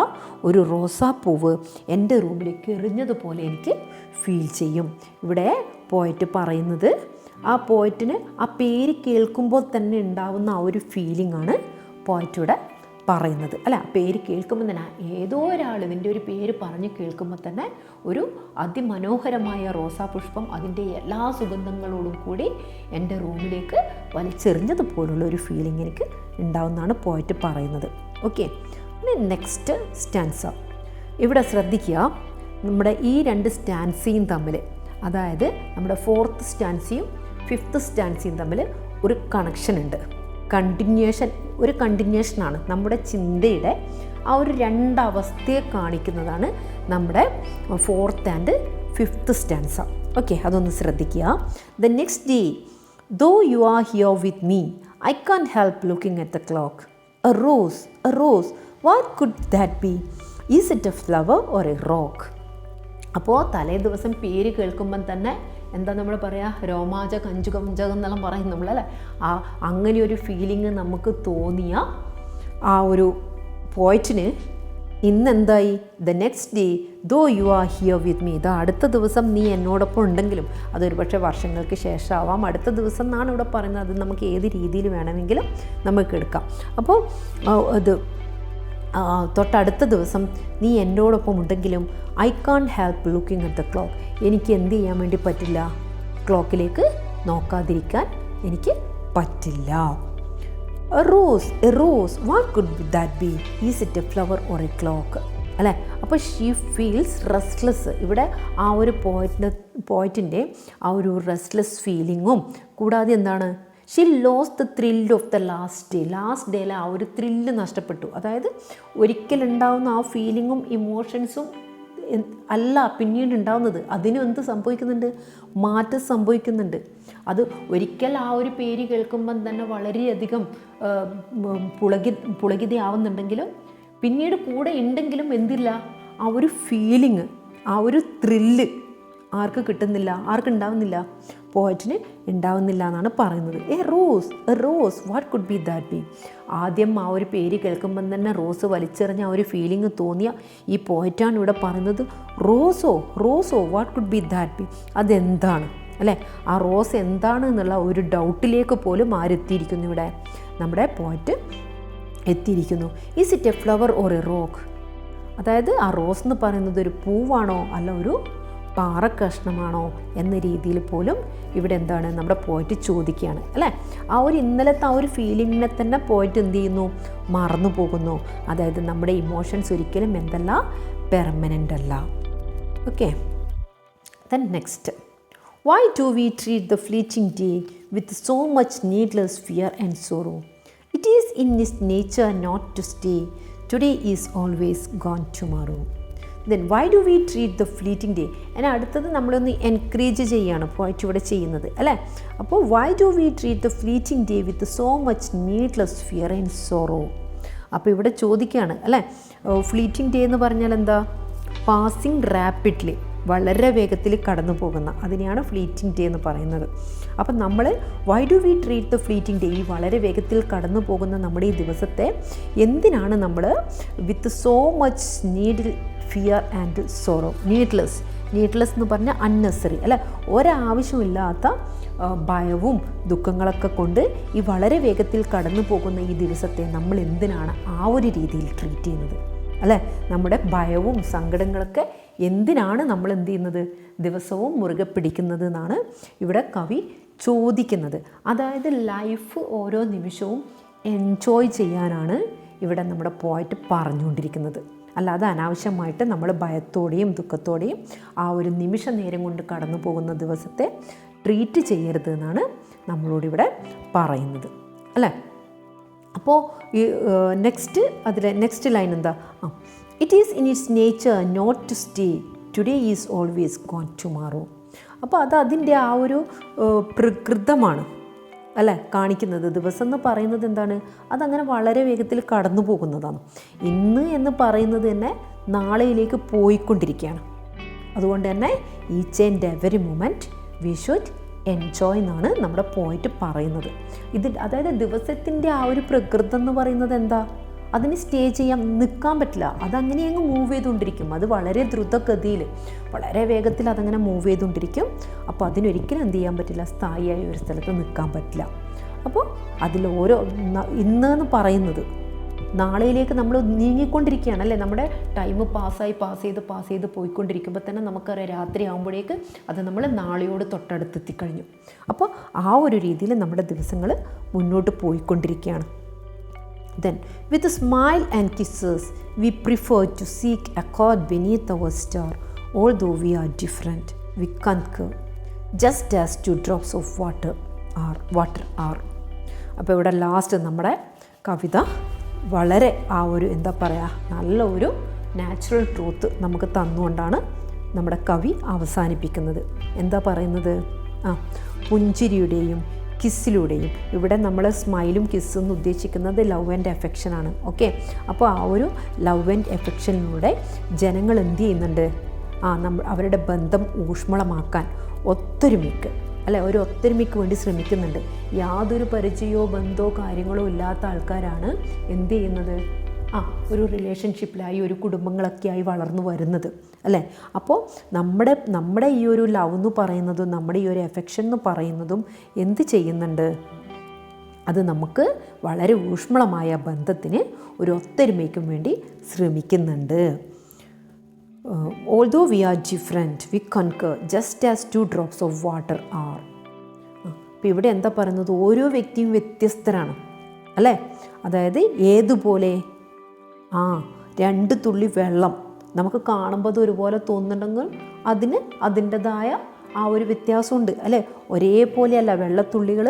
ഒരു റോസാപ്പൂവ് എൻ്റെ റൂമിലേക്ക് എറിഞ്ഞതുപോലെ എനിക്ക് ഫീൽ ചെയ്യും. ഇവിടെ പോയറ്റ് പറയുന്നത്, ആ പോയറ്റിന് ആ പേര് കേൾക്കുമ്പോൾ തന്നെ ഉണ്ടാവുന്ന ആ ഒരു ഫീലിംഗ് ആണ് പോയറ്റ് ഇവിടെ പറയുന്നത് അല്ല. ആ പേര് കേൾക്കുമ്പോൾ തന്നെ ഏതോ ഒരാൾ നിൻ്റെ ഒരു പേര് പറഞ്ഞ് കേൾക്കുമ്പോൾ തന്നെ ഒരു അതിമനോഹരമായ റോസാപുഷ്പം അതിൻ്റെ എല്ലാ സുഗന്ധങ്ങളോടും കൂടി എൻ്റെ റൂമിലേക്ക് വലിച്ചെറിഞ്ഞതുപോലുള്ള ഒരു ഫീലിംഗ് എനിക്ക് ഉണ്ടാവുമെന്നാണ് പോയറ്റ് പറയുന്നത്. Okay, next stanza. ഇവിടെ ശ്രദ്ധിക്കുക, നമ്മുടെ ഈ രണ്ട് സ്റ്റാൻസിയും തമ്മിൽ, അതായത് നമ്മുടെ 4th സ്റ്റാൻസിയും 5th സ്റ്റാൻസിയും തമ്മിൽ ഒരു കണക്ഷൻ ഉണ്ട്. ഒരു കണ്ടിന്യൂഷനാണ്. നമ്മുടെ ചിന്തയുടെ ആ ഒരു രണ്ടവസ്ഥയെ കാണിക്കുന്നതാണ് നമ്മുടെ 4th and 5th stanza. Okay, അതൊന്ന് ശ്രദ്ധിക്കുക. The next day though you are here with me I can't help looking at the clock. A rose what could that be? Is it A flower or A rock? അപ്പോൾ തലേ ദിവസം പേര് കേൾക്കുമ്പം തന്നെ എന്താ നമ്മൾ പറയുക, രോമാഞ്ച കഞ്ചുകം എന്നെല്ലാം പറയും നമ്മളല്ലേ. അങ്ങനെ ഒരു ഫീലിംഗ് നമുക്ക് തോന്നിയ ആ ഒരു പോയിറ്റിന് ഇന്നെന്തായി? The next day though you are here with me. ഇതാ അടുത്ത ദിവസം നീ എന്നോടൊപ്പം ഉണ്ടെങ്കിലും, അതൊരു പക്ഷേ വർഷങ്ങൾക്ക് ശേഷമാവാം, അടുത്ത ദിവസം എന്നാണ് ഇവിടെ പറയുന്നത്. അത് നമുക്ക് ഏത് രീതിയിൽ വേണമെങ്കിലും നമുക്ക് എടുക്കാം. അപ്പോൾ അത് തൊട്ടടുത്ത ദിവസം നീ എന്നോടൊപ്പം ഉണ്ടെങ്കിലും I കാൺറ്റ് help looking at the clock. എനിക്ക് എന്ത് ചെയ്യാൻ വേണ്ടി പറ്റില്ല? ക്ലോക്കിലേക്ക് നോക്കാതിരിക്കാൻ എനിക്ക് പറ്റില്ല. A rose what could that be? Is it A flower or A clock അല്ലേ. അപ്പോൾ ഷീ ഫീൽസ് റെസ്റ്റ്ലെസ്. ഇവിടെ ആ ഒരു പോയിറ്റിൻ്റെ ആ ഒരു റെസ്റ്റ്ലെസ് ഫീലിങ്ങും കൂടാതെ എന്താണ്, she loss the thrill of the last ഡേയിലെ ആ ഒരു ത്രില്ല് നഷ്ടപ്പെട്ടു. അതായത് ഒരിക്കലുണ്ടാവുന്ന ആ ഫീലിങ്ങും ഇമോഷൻസും അല്ല പിന്നീട് ഉണ്ടാവുന്നത്. അതിനും എന്ത് സംഭവിക്കുന്നുണ്ട്? മാറ്റം സംഭവിക്കുന്നുണ്ട്. അത് ഒരിക്കൽ ആ ഒരു പേര് കേൾക്കുമ്പം തന്നെ വളരെയധികം പുളകിതയാവുന്നുണ്ടെങ്കിലും പിന്നീട് കൂടെ ഉണ്ടെങ്കിലും എന്തില്ല, ആ ഒരു ഫീലിങ്, ആ ഒരു ത്രില്ല് ആർക്ക് കിട്ടുന്നില്ല? ആർക്കുണ്ടാവുന്നില്ല? പോയറ്റിന് ഉണ്ടാവുന്നില്ല എന്നാണ് പറയുന്നത്. A rose what could be that B? ആദ്യം ആ ഒരു പേര് കേൾക്കുമ്പം തന്നെ റോസ് വലിച്ചെറിഞ്ഞ ആ ഒരു ഫീലിംഗ് തോന്നിയ ഈ പോയറ്റാണ് ഇവിടെ പറയുന്നത്. റോസോ what could be that be? അതെന്താണ് അല്ലേ? ആ റോസ് എന്താണ് എന്നുള്ള ഒരു ഡൗട്ടിലേക്ക് പോലും ആരെത്തിയിരിക്കുന്നു ഇവിടെ? നമ്മുടെ പോയറ്റ് എത്തിയിരിക്കുന്നു. Is it A flower or A rock? അതായത് ആ റോസ് എന്ന് പറയുന്നത് ഒരു പൂവാണോ അല്ല ഒരു പാറക്കഷ്ണമാണോ എന്ന രീതിയിൽ പോലും ഇവിടെ എന്താണ് നമ്മുടെ പോയിട്ട് ചോദിക്കുകയാണ് അല്ലേ. ആ ഒരു ഇന്നലത്തെ ആ ഒരു ഫീലിങ്ങിനെ തന്നെ പോയിട്ട് എന്ത് ചെയ്യുന്നു? മറന്നു പോകുന്നു. അതായത് നമ്മുടെ ഇമോഷൻസ് ഒരിക്കലും എന്തല്ല, പെർമനൻ്റ് അല്ല. Okay, then next, why do we treat the fleeting day with so much needless fear and sorrow? It is in its nature not to stay. Today is always gone tomorrow. Then why do we treat the fleeting day? എന്നാൽ അടുത്തത് നമ്മളൊന്ന് encourage ചെയ്യുകയാണ് പോയിട്ട് ഇവിടെ ചെയ്യുന്നത് അല്ലേ. അപ്പോൾ why do we treat the fleeting day with so much needless fear and sorrow? അപ്പോൾ ഇവിടെ ചോദിക്കുകയാണ് അല്ലേ, ഫ്ലീറ്റിംഗ് ഡേ എന്ന് പറഞ്ഞാൽ എന്താ? പാസിങ് റാപ്പിഡ്ലി, വളരെ വേഗത്തിൽ കടന്നു പോകുന്ന, അതിനെയാണ് ഫ്ലീറ്റിംഗ് ഡേ എന്ന് പറയുന്നത്. അപ്പം നമ്മൾ Y do we treat the fleeting day, ഈ വളരെ വേഗത്തിൽ കടന്നു പോകുന്ന നമ്മുടെ ഈ ദിവസത്തെ എന്തിനാണ് നമ്മൾ with so much fear and sorrow, needless എന്ന് പറഞ്ഞാൽ അൺനെസറി അല്ല, ഒരാവശ്യമില്ലാത്ത ഭയവും ദുഃഖങ്ങളൊക്കെ കൊണ്ട് ഈ വളരെ വേഗത്തിൽ കടന്നു പോകുന്ന ഈ ദിവസത്തെ നമ്മൾ എന്തിനാണ് ആ ഒരു രീതിയിൽ ട്രീറ്റ് ചെയ്യുന്നത് അല്ലേ? നമ്മുടെ ഭയവും സങ്കടങ്ങളൊക്കെ എന്തിനാണ് നമ്മൾ എന്ത് ചെയ്യുന്നത്? ദിവസവും മുറുകെ പിടിക്കുന്നത് എന്നാണ് ഇവിടെ കവി ചോദിക്കുന്നത്. അതായത് ലൈഫ് ഓരോ നിമിഷവും എൻജോയ് ചെയ്യാനാണ് ഇവിടെ നമ്മുടെ പോയിറ്റ് പറഞ്ഞുകൊണ്ടിരിക്കുന്നത്. അല്ലാതെ അനാവശ്യമായിട്ട് നമ്മൾ ഭയത്തോടെയും ദുഃഖത്തോടെയും ആ ഒരു നിമിഷ നേരം കൊണ്ട് കടന്നു പോകുന്ന ദിവസത്തെ ട്രീറ്റ് ചെയ്യരുത് എന്നാണ് നമ്മളോടിവിടെ പറയുന്നത്, അല്ലേ? അപ്പോൾ ഈ നെക്സ്റ്റ് ലൈൻ എന്താ? It is in its nature not to stay, today is always gone tomorrow. അപ്പോൾ അതിൻ്റെ ആ ഒരു പ്രകൃതമാണ്, അല്ലേ, കാണിക്കുന്നത്. ദിവസം എന്ന് പറയുന്നത് എന്താണ്? അതങ്ങനെ വളരെ വേഗത്തിൽ കടന്നു പോകുന്നതാണ്. ഇന്ന് എന്ന് പറയുന്നത് തന്നെ നാളെയിലേക്ക് പോയിക്കൊണ്ടിരിക്കുകയാണ്. അതുകൊണ്ട് തന്നെ each and every moment we should enjoy എന്നാണ് നമ്മുടെ പോയിന്റ് പറയുന്നത്. അതായത് ദിവസത്തിൻ്റെ ആ ഒരു പ്രകൃതം എന്ന് പറയുന്നത് എന്താ? അതിന് സ്റ്റേ ചെയ്യാൻ നിൽക്കാൻ പറ്റില്ല. അതങ്ങനെ അങ്ങ് മൂവ് ചെയ്തുകൊണ്ടിരിക്കും. അത് വളരെ ദ്രുതഗതിയിൽ വളരെ വേഗത്തിൽ അതങ്ങനെ മൂവ് ചെയ്തുകൊണ്ടിരിക്കും. അപ്പോൾ അതിനൊരിക്കലും എന്ത് ചെയ്യാൻ പറ്റില്ല? സ്ഥായിയായ ഒരു സ്ഥലത്ത് നിൽക്കാൻ പറ്റില്ല. അപ്പോൾ അതിൽ ഇന്ന് പറയുന്നത് നാളെയിലേക്ക് നമ്മൾ നീങ്ങിക്കൊണ്ടിരിക്കുകയാണ്, അല്ലേ? നമ്മുടെ ടൈം പാസ് ചെയ്ത് പോയിക്കൊണ്ടിരിക്കുമ്പോൾ തന്നെ നമുക്കറിയാം രാത്രി ആകുമ്പോഴേക്ക് അത് നമ്മൾ നാളെയോട് തൊട്ടടുത്തെത്തിക്കഴിഞ്ഞു. അപ്പോൾ ആ ഒരു രീതിയിൽ നമ്മുടെ ദിവസങ്ങൾ മുന്നോട്ട് പോയിക്കൊണ്ടിരിക്കുകയാണ്. Then, with a smile and kisses, we prefer to seek accord beneath our star. Although we are different, we concur, just as two drops of water are. അപ്പോൾ ഇവിടെ ലാസ്റ്റ് നമ്മുടെ കവിത വളരെ ആ ഒരു എന്താ പറയുക, നല്ല ഒരു നാച്ചുറൽ ട്രൂത്ത് നമുക്ക് തന്നുകൊണ്ടാണ് നമ്മുടെ കവി അവസാനിപ്പിക്കുന്നത്. എന്താ പറയുന്നത്? പുഞ്ചിരിയുടെയും കിസ്സിലൂടെയും, ഇവിടെ നമ്മൾ സ്മൈലും കിസ്സും എന്ന് ഉദ്ദേശിക്കുന്നത് ലവ് ആൻഡ് എഫെക്ഷനാണ്. ഓക്കെ, അപ്പോൾ ആ ഒരു ലവ് ആൻഡ് എഫെക്ഷനിലൂടെ ജനങ്ങൾ എന്ത് ചെയ്യുന്നുണ്ട്? അവരുടെ ബന്ധം ഊഷ്മളമാക്കാൻ ഒത്തൊരുമിക്ക്, അല്ലെ, ഒരു ഒത്തൊരുമിക്ക് വേണ്ടി ശ്രമിക്കുന്നുണ്ട്. യാതൊരു പരിചയമോ ബന്ധമോ കാര്യങ്ങളോ ഇല്ലാത്ത ആൾക്കാരാണ് എന്ത് ചെയ്യുന്നത്? ഒരു റിലേഷൻഷിപ്പിലായി ഒരു കുടുംബങ്ങളൊക്കെ ആയി വളർന്നു വരുന്നത്, അല്ലേ? അപ്പോൾ നമ്മുടെ ഈ ഒരു ലവ് എന്ന് പറയുന്നതും നമ്മുടെ ഈ ഒരു എഫെക്ഷൻ എന്ന് പറയുന്നതും എന്ത് ചെയ്യുന്നുണ്ട്? അത് നമുക്ക് വളരെ ഊഷ്മളമായ ബന്ധത്തിന് ഒരു ഒത്തൊരുമയ്ക്കും വേണ്ടി ശ്രമിക്കുന്നുണ്ട്. Although we are different, we concur, just as two drops of water are. അപ്പോൾ ഇവിടെ എന്താ പറയുന്നത്? ഓരോ വ്യക്തിയും വ്യത്യസ്തരാണ്, അല്ലേ? അതായത് ഏതുപോലെ? രണ്ട് തുള്ളി വെള്ളം നമുക്ക് കാണുമ്പോൾ അത് ഒരുപോലെ തോന്നുന്നുണ്ടെങ്കിൽ അതിന് അതിൻ്റെതായ ആ ഒരു വ്യത്യാസമുണ്ട്, അല്ലേ? ഒരേപോലെയല്ല, വെള്ളത്തുള്ളികൾ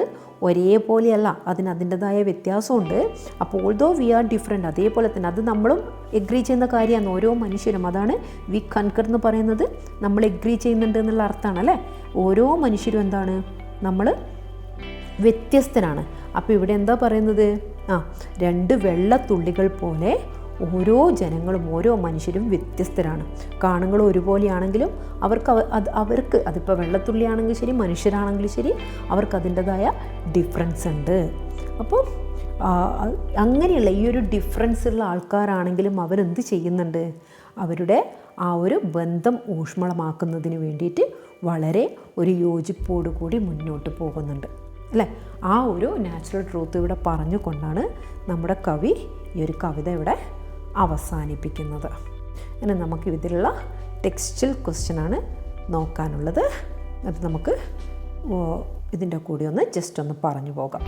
ഒരേപോലെയല്ല, അതിൻ്റെതായ വ്യത്യാസമുണ്ട്. അപ്പോൾ ഓൾദോ വി ആർ ഡിഫറെൻറ്റ്, അതേപോലെ തന്നെ അത് നമ്മളും എഗ്രി ചെയ്യുന്ന കാര്യമാണ്. ഓരോ മനുഷ്യരും, അതാണ് വി കൺകർ എന്ന് പറയുന്നത്, നമ്മൾ എഗ്രി ചെയ്യുന്നുണ്ട് എന്നുള്ള അർത്ഥമാണ്, അല്ലേ? ഓരോ മനുഷ്യരും എന്താണ്? നമ്മൾ വ്യത്യസ്തനാണ്. അപ്പോൾ ഇവിടെ എന്താ പറയുന്നത്? രണ്ട് വെള്ളത്തുള്ളികൾ പോലെ ഓരോ ജനങ്ങളും ഓരോ മനുഷ്യരും വ്യത്യസ്തരാണ്. കാണുകൾ ഒരുപോലെയാണെങ്കിലും അവർക്ക് അതിപ്പോൾ വെള്ളത്തുള്ളിയാണെങ്കിൽ ശരി, മനുഷ്യരാണെങ്കിലും ശരി, അവർക്ക് അതിൻ്റെതായ ഡിഫറൻസ് ഉണ്ട്. അപ്പോൾ അങ്ങനെയുള്ള ഈ ഒരു ഡിഫറൻസ് ഉള്ള ആൾക്കാരാണെങ്കിലും അവരെന്ത് ചെയ്യുന്നുണ്ട്? അവരുടെ ആ ഒരു ബന്ധം ഊഷ്മളമാക്കുന്നതിന് വേണ്ടിയിട്ട് വളരെ ഒരു യോജിപ്പോടുകൂടി മുന്നോട്ട് പോകുന്നുണ്ട്, അല്ലേ? ആ ഒരു നാച്ചുറൽ ട്രൂത്ത് ഇവിടെ പറഞ്ഞുകൊണ്ടാണ് നമ്മുടെ കവി ഈ ഒരു കവിത ഇവിടെ അവസാനിപ്പിക്കുന്നത്. അങ്ങനെ നമുക്ക് ഇതിലുള്ള ടെക്സ്റ്റൽ ക്വസ്റ്റ്യനാണ് നോക്കാനുള്ളത്. അത് നമുക്ക് ഇതിൻ്റെ കൂടി ജസ്റ്റ് ഒന്ന് പറഞ്ഞു പോകാം.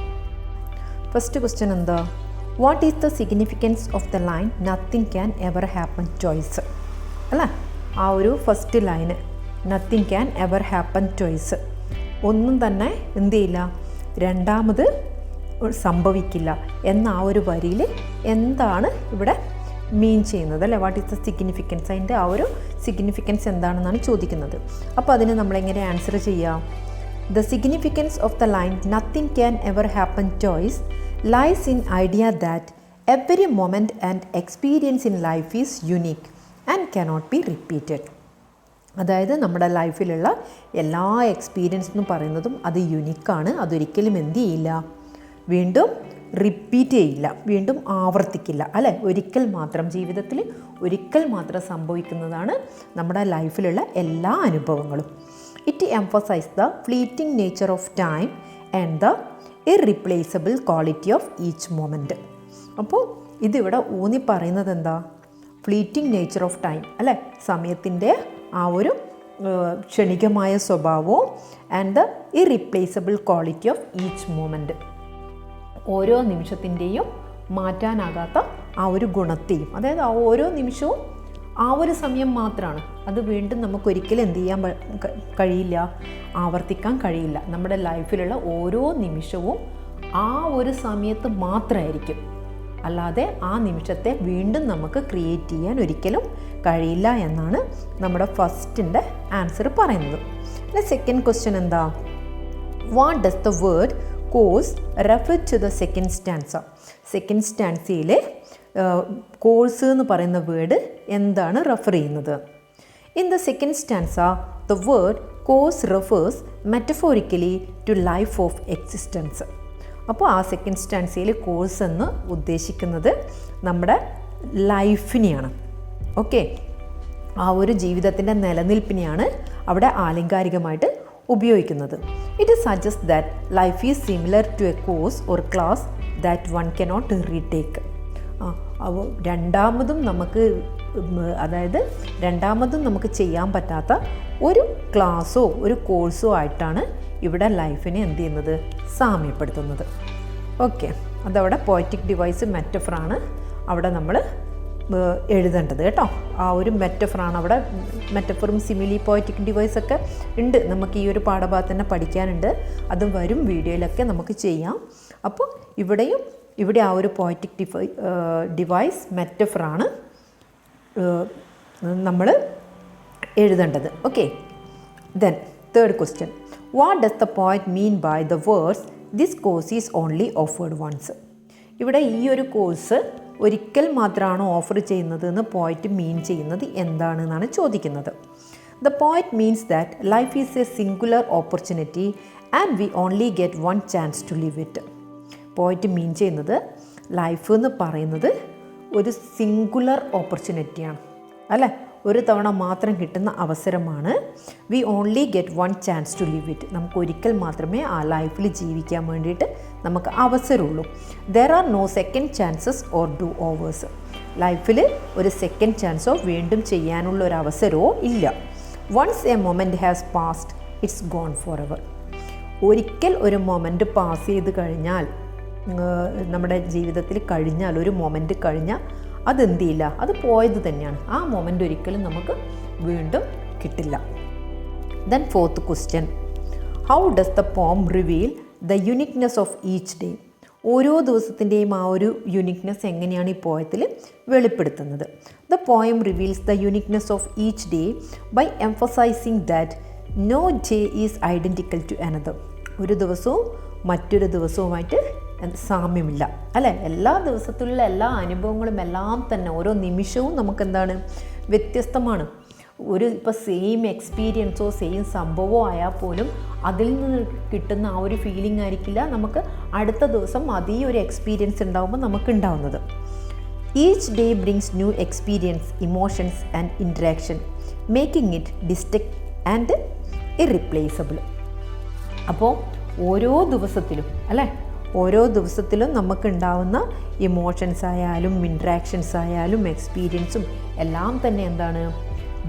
ഫസ്റ്റ് ക്വസ്റ്റ്യൻ എന്താ? What is the significance of the line nothing can ever happen twice? അല്ലേ? ആ ഒരു first line nothing can ever happen twice, ഒന്നും തന്നെ എന്ത് ചെയ്യില്ല, രണ്ടാമത് സംഭവിക്കില്ല എന്ന ആ ഒരു വരിയിൽ എന്താണ് ഇവിടെ മീൻ ചെയ്യുന്നത്, അല്ലേ? വാട്ട് ഈസ് ദ സിഗ്നിഫിക്കൻസ്, അതിൻ്റെ ആ ഒരു സിഗ്നിഫിക്കൻസ് എന്താണെന്നാണ് ചോദിക്കുന്നത്. അപ്പോൾ അതിന് നമ്മളെങ്ങനെ ആൻസർ ചെയ്യാം? The significance of the line nothing can ever happen twice lies in idea that every moment and experience in life is unique and cannot be repeated. അതായത് നമ്മുടെ ലൈഫിലുള്ള എല്ലാ എക്സ്പീരിയൻസ് എന്ന് പറയുന്നതും അത് യുണീക്കാണ്. അതൊരിക്കലും എന്ത് ചെയ്യില്ല, വീണ്ടും റിപ്പീറ്റ് ചെയ്യില്ല, വീണ്ടും ആവർത്തിക്കില്ല, അല്ലേ? ഒരിക്കൽ മാത്രം, ജീവിതത്തിൽ ഒരിക്കൽ മാത്രം സംഭവിക്കുന്നതാണ് നമ്മുടെ ലൈഫിലുള്ള എല്ലാ അനുഭവങ്ങളും. It emphasize the fleeting nature of time and the irreplaceable quality of each moment. അപ്പോൾ ഇതിവിടെ ഊന്നി പറയുന്നത് എന്താ? ഫ്ലീറ്റിംഗ് നേച്ചർ ഓഫ് ടൈം, അല്ലേ? സമയത്തിൻ്റെ ആ ഒരു ക്ഷണികമായ സ്വഭാവവും and the irreplaceable quality of each moment. ഓരോ നിമിഷത്തിൻ്റെയും മാറ്റാനാകാത്ത ആ ഒരു ഗുണത്തെയും, അതായത് ആ ഓരോ നിമിഷവും ആ ഒരു സമയം മാത്രമാണ്, അത് വീണ്ടും നമുക്കൊരിക്കലും എന്ത് ചെയ്യാൻ കഴിയില്ല, ആവർത്തിക്കാൻ കഴിയില്ല. നമ്മുടെ ലൈഫിലുള്ള ഓരോ നിമിഷവും ആ ഒരു സമയത്ത് മാത്രമായിരിക്കും, അല്ലാതെ ആ നിമിഷത്തെ വീണ്ടും നമുക്ക് ക്രിയേറ്റ് ചെയ്യാൻ ഒരിക്കലും കഴിയില്ല എന്നാണ് നമ്മുടെ ഫസ്റ്റിൻ്റെ ആൻസർ പറയുന്നത്. പിന്നെ സെക്കൻഡ് ക്വസ്റ്റ്യൻ എന്താ? What does the word course refer to the second stanza? Second സ്റ്റാൻസയിലെ കോഴ്സ് എന്ന് പറയുന്ന വേർഡ് എന്താണ് റെഫർ ചെയ്യുന്നത്? In the second stanza the word course refers metaphorically to life of existence. അപ്പോൾ ആ സെക്കൻഡ് സ്റ്റാൻസയിൽ കോഴ്സ് എന്ന് ഉദ്ദേശിക്കുന്നത് നമ്മുടെ ലൈഫിനെയാണ്. ഓക്കെ, ആ ഒരു ജീവിതത്തിൻ്റെ നിലനിൽപ്പിനെയാണ് അവിടെ ആലങ്കാരികമായിട്ട് ഉപയോഗിക്കുന്നത്. It suggest that life is similar to a course or class that one cannot retake. അപ്പോൾ രണ്ടാമതും നമുക്ക് ചെയ്യാൻ പറ്റാത്ത ഒരു ക്ലാസ്സോ ഒരു കോഴ്സോ ആയിട്ടാണ് ഇവിടെ ലൈഫിനെ എന്ത് ചെയ്യുന്നത്, സാമ്യപ്പെടുത്തുന്നത്. ഓക്കെ, അതവിടെ പോയറ്റിക് ഡിവൈസ് മെറ്റഫറാണ് അവിടെ നമ്മൾ എഴുതേണ്ടത് കേട്ടോ. ആ ഒരു മെറ്റഫറാണ് അവിടെ. മെറ്റഫറും സിമിലി പോയറ്റിക് ഡിവൈസൊക്കെ ഉണ്ട്, നമുക്ക് ഈ ഒരു പാഠഭാഗത്ത് തന്നെ പഠിക്കാനുണ്ട്. അതും വരും വീഡിയോയിലൊക്കെ നമുക്ക് ചെയ്യാം. അപ്പോൾ ഇവിടെ ആ ഒരു പോയറ്റിക് ഡിവൈസ് മെറ്റഫറാണ് നമ്മൾ എഴുതേണ്ടത്. Okay, then third question, what does the poet mean by the words this course is only offered once? ഇവിടെ ഈ ഒരു കോഴ്സ് ഒരിക്കൽ മാത്രമാണ് ഓഫർ ചെയ്യുന്നത് എന്ന് പോയറ്റ് മീൻ ചെയ്യുന്നത് എന്താണെന്നാണ് ചോദിക്കുന്നത്. The poet means that life is a singular opportunity and we only get one chance to live it. Poet mean ചെയ്യുന്നത് ലൈഫ് എന്ന് പറയുന്നത് ഒരു സിംഗുലർ ഓപ്പർച്യൂണിറ്റിയാണ്, അല്ലേ? ഒരു തവണ മാത്രം കിട്ടുന്ന അവസരമാണ്. We only get one chance to live it. നമുക്ക് ഒരിക്കൽ മാത്രമേ ആ ലൈഫിൽ ജീവിക്കാൻ വേണ്ടിയിട്ട് നമുക്ക് അവസരമുള്ളൂ. There are no second chances or do overs. ലൈഫിൽ ഒരു സെക്കൻഡ് ചാൻസോ വീണ്ടും ചെയ്യാനുള്ള ഒരു അവസരമോ ഇല്ല. Once a moment has passed it's gone forever. ഒരിക്കൽ ഒരു മൊമെൻറ്റ് പാസ് ചെയ്ത് കഴിഞ്ഞാൽ, നമ്മുടെ ജീവിതത്തിൽ കഴിഞ്ഞാൽ, ഒരു മൊമെൻറ്റ് കഴിഞ്ഞാൽ അതെന്ത് ചെയ്യില്ല, അത് പോയത് തന്നെയാണ്. ആ മൊമെൻ്റ് ഒരിക്കലും നമുക്ക് വീണ്ടും കിട്ടില്ല. Then fourth question, how does the poem reveal the uniqueness of each day? ഓരോ ദിവസത്തിൻ്റെയും ആ ഒരു യുനിക്നെസ് എങ്ങനെയാണ് ഈ പോയത്തിൽ വെളിപ്പെടുത്തുന്നത്? The poem reveals the uniqueness of each day by emphasizing that no day is identical to another. ഒരു ദിവസവും മറ്റൊരു ദിവസവുമായിട്ട് സാമ്യമില്ല, അല്ലേ? എല്ലാ ദിവസത്തിലുള്ള എല്ലാ അനുഭവങ്ങളും എല്ലാം തന്നെ ഓരോ നിമിഷവും നമുക്കെന്താണ്, വ്യത്യസ്തമാണ്. ഇപ്പോൾ സെയിം എക്സ്പീരിയൻസോ സെയിം സംഭവമോ ആയാൽ പോലും അതിൽ നിന്ന് കിട്ടുന്ന ആ ഒരു ഫീലിംഗ് ആയിരിക്കില്ല നമുക്ക് അടുത്ത ദിവസം അതേ ഒരു എക്സ്പീരിയൻസ് ഉണ്ടാകുമ്പോൾ നമുക്ക് ഉണ്ടാവുന്നത്. Each day brings new experience, emotions and interaction, making it distinct and irreplaceable. അപ്പോൾ ഓരോ ദിവസത്തിലും, അല്ലേ, ഓരോ ദിവസത്തിലും നമുക്കുണ്ടാവുന്ന ഇമോഷൻസ് ആയാലും ഇൻട്രാക്ഷൻസ് ആയാലും എക്സ്പീരിയൻസും എല്ലാം തന്നെ എന്താണ്,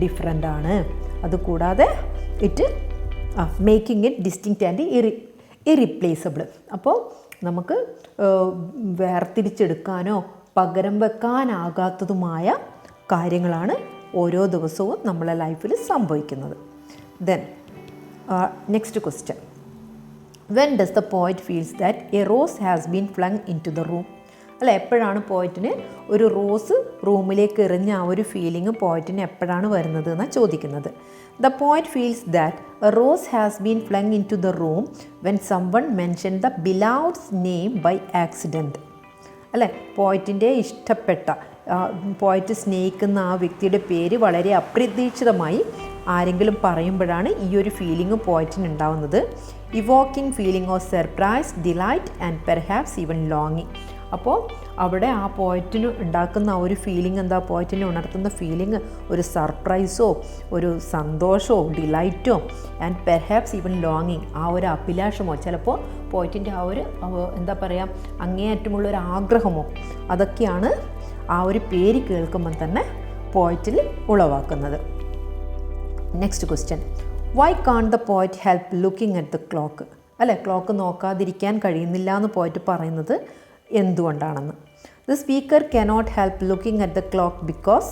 ഡിഫറെൻ്റ് ആണ്. അതുകൂടാതെ making it distinct and irreplaceable. അപ്പോൾ നമുക്ക് വേർതിരിച്ചെടുക്കാനോ പകരം വെക്കാനാകാത്തതുമായ കാര്യങ്ങളാണ് ഓരോ ദിവസവും നമ്മളെ ലൈഫിൽ സംഭവിക്കുന്നത്. Then next question, when does the poet feels that a rose has been flung into the room? അല്ല, എപ്പോഴാണ് പോയറ്റിന് ഒരു റോസ് റൂമിലേക്ക് എറിഞ്ഞ ആ ഒരു ഫീലിംഗ് പോയറ്റിന് എപ്പോഴാണ് വരുന്നത് എന്നാണ് ചോദിക്കുന്നത്. The poet feels that a rose has been flung into the room when someone mention the beloved's name by accident. അല്ലേ, പോയറ്റിൻ്റെ ഇഷ്ടപ്പെട്ട, പോയറ്റ് സ്നേഹിക്കുന്ന ആ വ്യക്തിയുടെ പേര് വളരെ അപ്രതീക്ഷിതമായി ആരെങ്കിലും പറയുമ്പോഴാണ് ഈ ഒരു ഫീലിംഗ് പോയറ്റിന് ഉണ്ടാവുന്നത്. Evoking feeling of surprise, delight and perhaps even ലോങ്ങിങ്. അപ്പോൾ അവിടെ ആ പോയറ്റിന് ഉണ്ടാക്കുന്ന ആ ഒരു ഫീലിംഗ് എന്താ, പോയറ്റിനെ ഉണർത്തുന്ന ഫീലിംഗ് ഒരു സർപ്രൈസോ ഒരു സന്തോഷമോ ഡിലൈറ്റോ ആൻഡ് പെർഹാപ്സ് ഈവൻ ലോങ്ങിങ്, ആ ഒരു അഭിലാഷമോ, ചിലപ്പോൾ പോയറ്റിൻ്റെ ആ ഒരു എന്താ പറയുക അങ്ങേയറ്റമുള്ളൊരു ആഗ്രഹമോ, അതൊക്കെയാണ് ആ ഒരു പേര് കേൾക്കുമ്പം തന്നെ പോയറ്റിൽ ഉളവാക്കുന്നത്. Next question, why can't the poet help looking at the clock? അല്ലേ? ക്ലോക്ക് നോക്കാതിരിക്കാൻ കഴിയുന്നില്ല എന്ന് പോയിട്ട് പറയുന്നത് എന്തുകൊണ്ടാണെന്ന്. The speaker cannot help looking at the clock because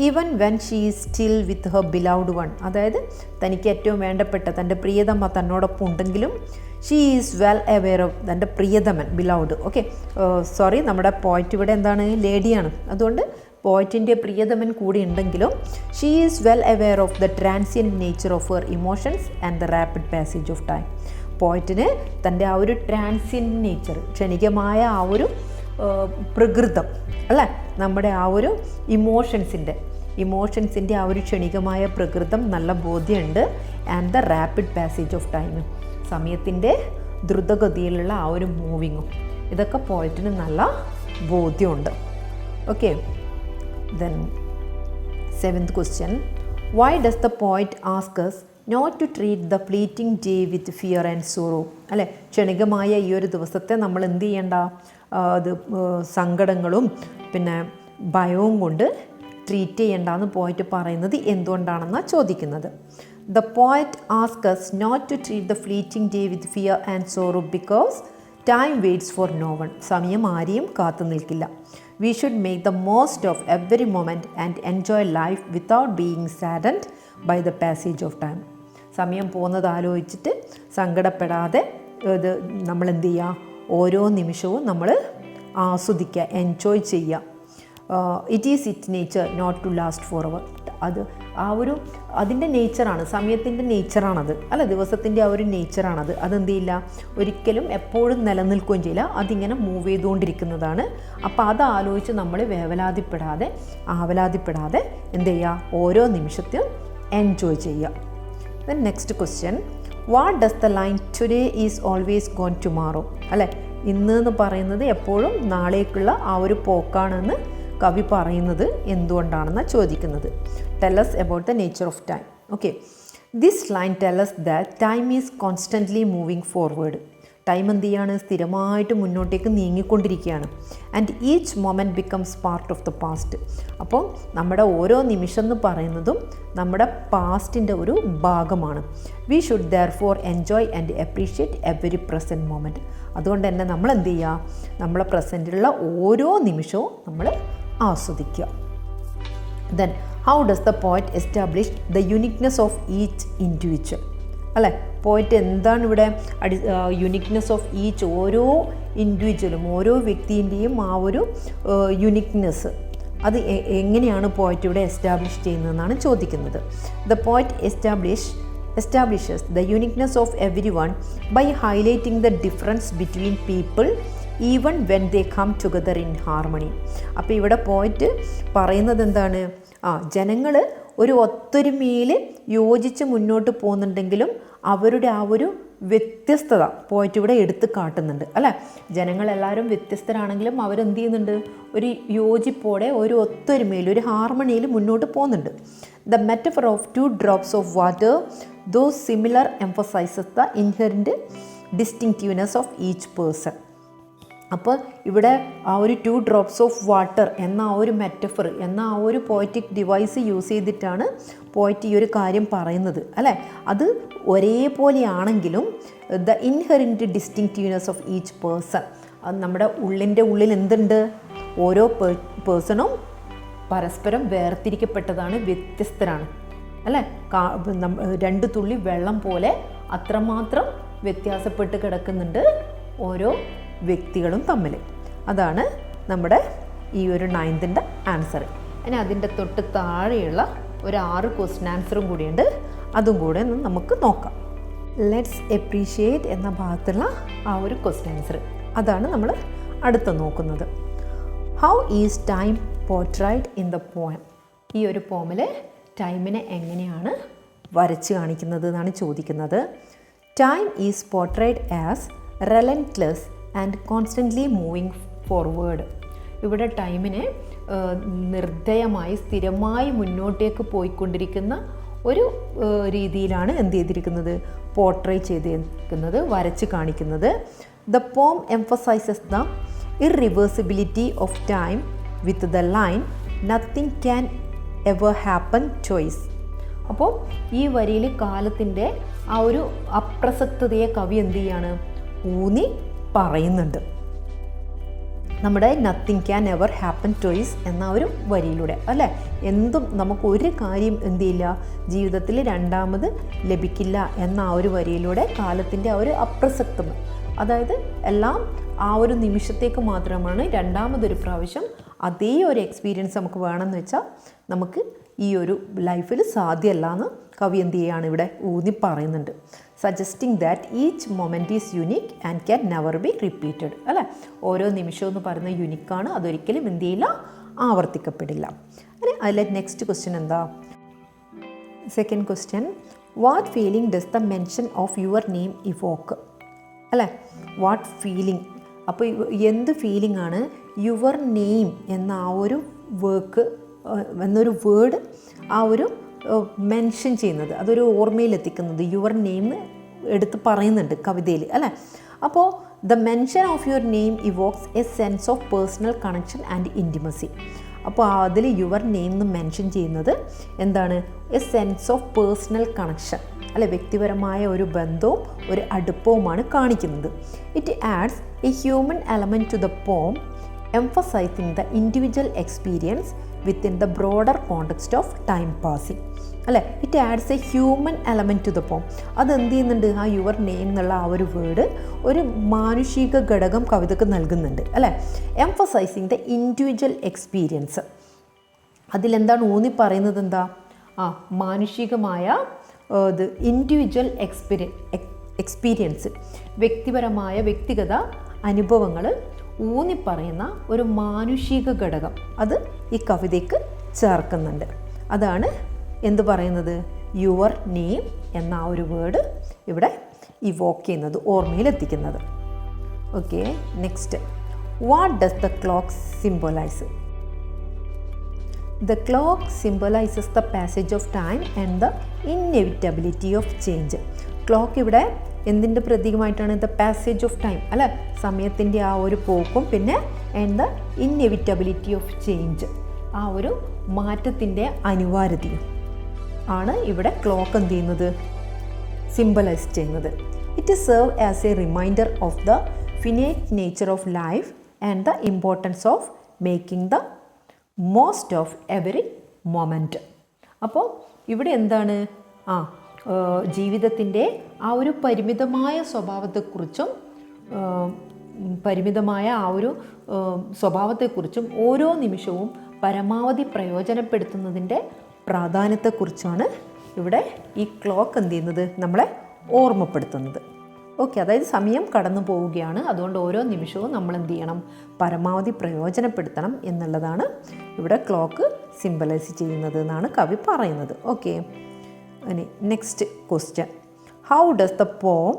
even when she is still with her beloved one, അതായത് തനിക്ക് ഏറ്റവും വേണ്ടപ്പെട്ട തൻ്റെ പ്രിയതമ തന്നോടൊപ്പം ഉണ്ടെങ്കിലും she is well aware of തൻ്റെ പ്രിയതമൻ ബിലൗഡ്. ഓക്കെ, സോറി, നമ്മുടെ പോയിറ്റ് ഇവിടെ എന്താണ്? ലേഡിയാണ്. അതുകൊണ്ട് പോയിറ്റിൻ്റെ പ്രിയതമൻ കൂടി ഉണ്ടെങ്കിലും she is well aware of the transient nature of her emotions and the rapid passage of time. പോയിറ്റിന് തൻ്റെ ആ ഒരു ട്രാൻസിയൻറ്റ് നേച്ചർ, ക്ഷണികമായ ആ ഒരു പ്രകൃതം അല്ലേ, നമ്മുടെ ആ ഒരു ഇമോഷൻസിൻ്റെ ആ ഒരു ക്ഷണികമായ പ്രകൃതം നല്ല ബോധ്യമുണ്ട്. And the rapid passage of time, സമയത്തിൻ്റെ ദ്രുതഗതിയിലുള്ള ആ ഒരു മൂവിങ്ങും, ഇതൊക്കെ പോയിറ്റിന് നല്ല ബോധ്യമുണ്ട്. Okay, then 7th question. Why does the poet ask us not to treat the fleeting day with fear and sorrow? അല്ലേ, ക്ഷണികമായ ഈ ഒരു ദിവസത്തെ നമ്മൾ എന്ത് ചെയ്യണ്ട? അത് സങ്കടങ്ങളും പിന്നെ ഭയവും കൊണ്ട് ട്രീറ്റ് ചെയ്യണ്ടെന്ന് പോയിറ്റ് പറയുന്നത് എന്തുകൊണ്ടാണെന്നാണ് ചോദിക്കുന്നത്. The poet asks us not to treat the fleeting day with fear and sorrow because time waits for no one. സമയം ആരെയും കാത്തു നിൽക്കില്ല. We should make the most of every moment and enjoy life without being saddened by the passage of time. സമയം പോകുന്നത് ആലോചിച്ചിട്ട് സങ്കടപ്പെടാതെ ഇത് നമ്മൾ എന്ത് ചെയ്യുക? ഓരോ നിമിഷവും നമ്മൾ ആസ്വദിക്കുക, എൻജോയ് ചെയ്യുക. It is it nature not to last forever. അത് ആ ഒരു അതിൻ്റെ നേച്ചറാണ്, സമയത്തിൻ്റെ നേച്ചറാണത് അല്ല, ദിവസത്തിൻ്റെ ആ ഒരു നേച്ചറാണത്. അതെന്ത് ചെയ്യില്ല? ഒരിക്കലും എപ്പോഴും നിലനിൽക്കുകയും ചെയ്യില്ല, അതിങ്ങനെ മൂവ് ചെയ്തുകൊണ്ടിരിക്കുന്നതാണ്. അപ്പോൾ അത് ആലോചിച്ച് നമ്മൾ ആവലാതിപ്പെടാതെ എന്ത് ചെയ്യുക? ഓരോ നിമിഷത്തെയും എൻജോയ് ചെയ്യുക. Then next question. What does the line today is always gone tomorrow? അല്ലേ, ഇന്ന് എന്ന് പറയുന്നത് എപ്പോഴും നാളേക്കുള്ള ആ ഒരു പോക്കാണെന്ന് കവി പറയുന്നത് എന്തുകൊണ്ടാണെന്നാണ് ചോദിക്കുന്നത്. Tell us about the nature of time. Okay, this line tell us that time is constantly moving forward. Time എന്ത് ചെയ്യാണ്? സ്ഥിരമായിട്ട് മുന്നോട്ടേക്ക് നീങ്ങിക്കൊണ്ടിരിക്കുകയാണ്. And each moment becomes part of the past. അപ്പോൾ നമ്മുടെ ഓരോ നിമിഷം എന്ന് പറയുന്നതും നമ്മുടെ പാസ്റ്റിൻ്റെ ഒരു ഭാഗമാണ്. We should therefore enjoy and appreciate every present moment. അതുകൊണ്ട് തന്നെ നമ്മൾ എന്ത് ചെയ്യുക? നമ്മളെ പ്രസൻറ്റിലുള്ള ഓരോ നിമിഷവും നമ്മൾ ആസ്വദിക്കുക. Then how does the poet establish the uniqueness of each individual? അല്ലേ, പോയിറ്റ് എന്താണ് ഇവിടെ യുനിക്നെസ് ഓഫ് ഈച്ച്, ഓരോ ഇൻഡിവിജ്വലും ഓരോ വ്യക്തിൻ്റെയും ആ ഒരു യുനിക്നെസ് അത് എങ്ങനെയാണ് പോയിറ്റ് ഇവിടെ എസ്റ്റാബ്ലിഷ് ചെയ്യുന്നതെന്നാണ് ചോദിക്കുന്നത്. The poet establishes the uniqueness of everyone by highlighting the difference between people even when they come together in harmony. അപ്പോൾ ഇവിടെ പോയിറ്റ് പറയുന്നത് എന്താണ്? ജനങ്ങൾ ഒരു ഒത്തൊരുമയിൽ യോജിച്ച് മുന്നോട്ട് പോകുന്നുണ്ടെങ്കിലും അവരുടെ ആ ഒരു വ്യത്യസ്തത പോയിറ്റ് ഇവിടെ എടുത്ത് കാട്ടുന്നുണ്ട് അല്ലേ. ജനങ്ങളെല്ലാവരും വ്യത്യസ്തരാണെങ്കിലും അവരെന്ത് ചെയ്യുന്നുണ്ട്? ഒരു യോജിപ്പോടെ ഒരു ഒത്തൊരുമയിൽ ഒരു ഹാർമണിയിൽ മുന്നോട്ട് പോകുന്നുണ്ട്. The metaphor of 2 drops of water, though similar, emphasizes the inherent distinctiveness of each person. അപ്പോൾ ഇവിടെ ആ ഒരു 2 drops of water എന്ന ആ ഒരു മെറ്റഫർ എന്ന ആ ഒരു പോയറ്റിക് ഡിവൈസ് യൂസ് ചെയ്തിട്ടാണ് പോയറ്റ് ഈ ഒരു കാര്യം പറയുന്നത് അല്ലേ. അത് ഒരേപോലെയാണെങ്കിലും ദ ഇൻഹെറിൻറ്റ് ഡിസ്റ്റിങ്ക്റ്റീവ്നെസ് ഓഫ് ഈച്ച് പേഴ്സൺ, അത് നമ്മുടെ ഉള്ളിൽ എന്തുണ്ട്? ഓരോ പേഴ്സണും പരസ്പരം വേർതിരിക്കപ്പെട്ടതാണ്, വ്യത്യസ്തരാണ് അല്ലേ. 2 തുള്ളി വെള്ളം പോലെ അത്രമാത്രം വ്യത്യാസപ്പെട്ട് കിടക്കുന്നുണ്ട് ഓരോ വ്യക്തികളും തമ്മിൽ. അതാണ് നമ്മുടെ ഈ ഒരു 9th ആൻസർ. ഇനി അതിൻ്റെ തൊട്ട് താഴെയുള്ള ഒരു 6 ക്വസ്റ്റ്യൻ ആൻസറും കൂടിയുണ്ട്, അതും കൂടെ നമുക്ക് നോക്കാം. ലെറ്റ്സ് എപ്രീഷിയേറ്റ് എന്ന ഭാഗത്തുള്ള ആ ഒരു ക്വസ്റ്റ്യൻ ആൻസർ അതാണ് നമ്മൾ അടുത്ത് നോക്കുന്നത്. How is time portrayed in the poem? ഈ ഒരു പോമിൽ ടൈമിനെ എങ്ങനെയാണ് വരച്ച് കാണിക്കുന്നത് എന്നാണ് ചോദിക്കുന്നത്. Time is portrayed as relentless and constantly moving forward. ഇവിടെ ടൈമിനെ നിർദ്ദയമായി സ്ഥിരമായി മുന്നോട്ടേക്ക് പോയിക്കൊണ്ടിരിക്കുന്ന ഒരു രീതിയിലാണ് എന്ത് ചെയ്തിരിക്കുന്നത്? പോർട്രേ ചെയ്തിരിക്കുന്നത്, വരച്ച് കാണിക്കുന്നത്. The poem emphasises the irreversibility of time with the line nothing can ever happen choice. അപ്പോൾ ഈ വരിയിൽ കാലത്തിൻ്റെ ആ ഒരു അപ്രസക്തതയെ കവി എന്ത് ചെയ്യാണ്, ഊന്നി പറയുന്നുണ്ട്. നമ്മുടെ nothing can ever happen twice എന്ന ഒരു വരിയിലൂടെ, അല്ലേ? എന്തും നമുക്കൊരു കാര്യം എന്ത് ചെയ്യില്ല, ജീവിതത്തിൽ രണ്ടാമത് ലഭിക്കില്ല എന്ന ആ ഒരു വരിയിലൂടെ കാലത്തിൻ്റെ ആ ഒരു അപ്രസക്തം, അതായത് എല്ലാം ആ ഒരു നിമിഷത്തേക്ക് മാത്രമാണ്, രണ്ടാമതൊരു പ്രാവശ്യം അതേ ഒരു എക്സ്പീരിയൻസ് നമുക്ക് വേണമെന്ന് വെച്ചാൽ നമുക്ക് ഈ ഒരു ലൈഫിൽ സാധ്യമല്ല എന്ന് കവി എന്ത് ചെയ്യുകയാണ് ഇവിടെ ഊന്നി പറയുന്നുണ്ട്. Suggesting that each moment is unique and can never be repeated, അല്ലേ? ഓരോ നിമിഷവും എന്ന് പറയുന്നത് യുണീക്കാണ്, അതൊരിക്കലും എന്ത് ചെയ്യില്ല, ആവർത്തിക്കപ്പെടില്ല. അല്ലെ? അതിലെ നെക്സ്റ്റ് ക്വസ്റ്റ്യൻ എന്താ? Second question, what feeling does the mention of your name Evoque, അല്ലേ? വാട്ട് ഫീലിംഗ്, അപ്പോൾ എന്ത് ഫീലിംഗ് ആണ് യുവർ നെയിം എന്ന ആ ഒരു എന്നൊരു വേർഡ് ആ ഒരു മെൻഷൻ ചെയ്യുന്നത്, അതൊരു ഓർമ്മയിലെത്തിക്കുന്നത്, യുവർ നെയിം എടുത്ത് പറയുന്നുണ്ട് കവിതയിൽ, അല്ലേ? അപ്പോൾ the mention of your name evokes a sense of personal connection and intimacy. അപ്പോൾ അതിൽ യുവർ നെയിം എന്ന് മെൻഷൻ ചെയ്യുന്നത് എന്താണ്, a sense of personal connection, അല്ലെ? വ്യക്തിപരമായ ഒരു ബന്ധവും ഒരു അടുപ്പവുമാണ് കാണിക്കുന്നത്. It adds a human element to the poem, emphasizing the individual experience within the broader context of time passing, അല്ലേ? It adds a human element to the poem. അതെന്ത് ചെയ്യുന്നുണ്ട്, ആ യുവർ നെയിം എന്നുള്ള ആ ഒരു വേർഡ് ഒരു മാനുഷിക ഘടകം കവിതയ്ക്ക് നൽകുന്നുണ്ട്, അല്ലേ? എംഫസൈസിങ് ദ ഇൻഡിവിജ്വൽ എക്സ്പീരിയൻസ്, അതിലെന്താണ് ഊന്നി പറയുന്നത്, എന്താ, മാനുഷികമായ ഇത് ഇൻഡിവിജ്വൽ എക്സ്പീരിയൻസ്, വ്യക്തിഗത അനുഭവങ്ങൾ ഊന്നിപ്പറയുന്ന ഒരു മാനുഷിക ഘടകം അത് ഈ കവിതയ്ക്ക് ചേർക്കുന്നുണ്ട്. അതാണ് എന്ത് പറയുന്നത്, യുവർ നെയിം എന്ന ആ ഒരു വേർഡ് ഇവിടെ ഇവോക്ക് ചെയ്യുന്നത്, ഓർമ്മയിലെത്തിക്കുന്നത്. Okay, next, what does the clock symbolize? The clock symbolizes the passage of time and the inevitability of change. Clock ഇവിടെ എന്തിൻ്റെ പ്രതീകമായിട്ടാണ്? ദ പാസേജ് ഓഫ് ടൈം, അല്ലേ? സമയത്തിൻ്റെ ആ ഒരു പോക്കും, പിന്നെ ആൻഡ് ദ ഇൻഎവിറ്റബിലിറ്റി ഓഫ് ചേഞ്ച്, ആ ഒരു മാറ്റത്തിൻ്റെ അനിവാര്യതയും ആണ് ഇവിടെ ക്ലോക്ക് എന്ത് ചെയ്യുന്നത്, സിംബലൈസ് ചെയ്യുന്നത്. It serve as a reminder of the finite nature of life and the importance of making the most of every moment. അപ്പോൾ ഇവിടെ എന്താണ്, ജീവിതത്തിൻ്റെ ആ ഒരു പരിമിതമായ സ്വഭാവത്തെക്കുറിച്ചും ഓരോ നിമിഷവും പരമാവധി പ്രയോജനപ്പെടുത്തുന്നതിൻ്റെ പ്രാധാന്യത്തെക്കുറിച്ചാണ് ഇവിടെ ഈ ക്ലോക്ക് എന്ത് ചെയ്യുന്നത്, നമ്മളെ ഓർമ്മപ്പെടുത്തുന്നത്. ഓക്കെ, അതായത് സമയം കടന്നു പോവുകയാണ്, അതുകൊണ്ട് ഓരോ നിമിഷവും നമ്മൾ എന്ത് ചെയ്യണം, പരമാവധി പ്രയോജനപ്പെടുത്തണം എന്നുള്ളതാണ് ഇവിടെ ക്ലോക്ക് സിംബലൈസ് ചെയ്യുന്നത് എന്നാണ് കവി പറയുന്നത്. ഓക്കെ, ഇനി next question, how does the പോം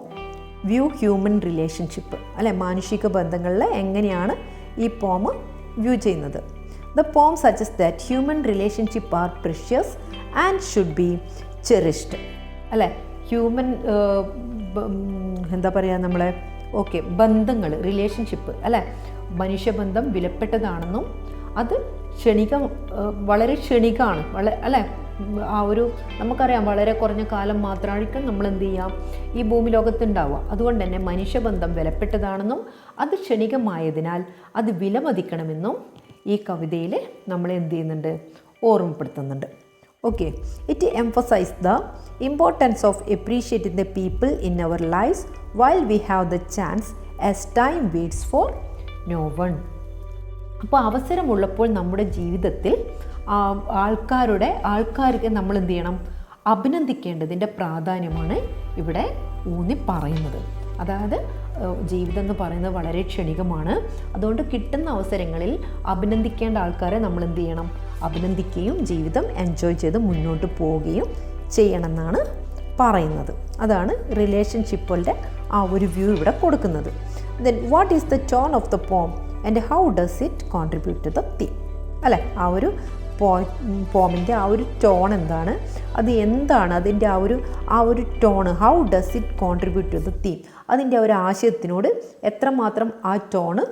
വ്യൂ ഹ്യൂമൻ റിലേഷൻഷിപ്പ്, അല്ലെ? മാനുഷിക ബന്ധങ്ങളിൽ എങ്ങനെയാണ് ഈ പോം വ്യൂ ചെയ്യുന്നത്? The poem suggest that human relationship are precious and should be cherished, അല്ലേ? ഹ്യൂമൻ എന്താ പറയുക, നമ്മളെ ബന്ധങ്ങൾ, റിലേഷൻഷിപ്പ്, അല്ലേ? മനുഷ്യബന്ധം വിലപ്പെട്ടതാണെന്നും അത് വളരെ ക്ഷണികമാണ്, അല്ലേ? ആ ഒരു നമുക്കറിയാം, വളരെ കുറഞ്ഞ കാലം മാത്രമായിരിക്കും നമ്മൾ എന്ത് ചെയ്യാം, ഈ ഭൂമി ലോകത്തുണ്ടാവുക. അതുകൊണ്ട് തന്നെ മനുഷ്യബന്ധം വിലപ്പെട്ടതാണെന്നും അത് ക്ഷണികമായതിനാൽ അത് വിലമതിക്കണമെന്നും ഈ കവിതയിൽ നമ്മളെ എന്ത് ചെയ്യുന്നുണ്ട്, ഓർമ്മപ്പെടുത്തുന്നുണ്ട്. Okay, it emphasizes the importance of appreciating the people in our lives while we have the chance, as time waits for no one. അപ്പോൾ അവസരമുള്ളപ്പോൾ നമ്മുടെ ജീവിതത്തിൽ ആൾക്കാർക്ക് നമ്മൾ എന്ത് ചെയ്യണം, അഭിനന്ദിക്കേണ്ടതിൻ്റെ പ്രാധാന്യമാണ് ഇവിടെ ഊന്നി പറയുന്നത്. അതായത് ജീവിതം എന്ന് പറയുന്നത് വളരെ ക്ഷണികമാണ്, അതുകൊണ്ട് കിട്ടുന്ന അവസരങ്ങളിൽ അഭിനന്ദിക്കേണ്ട ആൾക്കാരെ നമ്മൾ എന്ത് ചെയ്യണം, അഭിനന്ദിക്കുകയും ജീവിതം എൻജോയ് ചെയ്ത് മുന്നോട്ട് പോവുകയും ചെയ്യണമെന്നാണ് പറയുന്നത്. അതാണ് റിലേഷൻഷിപ്പുകളുടെ ആ ഒരു വ്യൂ ഇവിടെ കൊടുക്കുന്നത്. Then what is the tone of the poem and how does it contribute to the theme, അല്ലേ? ആ ഒരു പോമിൻ്റെ ആ ഒരു ടോൺ എന്താണ്, അത് എന്താണ് അതിൻ്റെ ആ ഒരു tone, how does it contribute to the theme, അതിൻ്റെ ആ ഒരു ആശയത്തിനോട് എത്രമാത്രം ആ ടോണ്,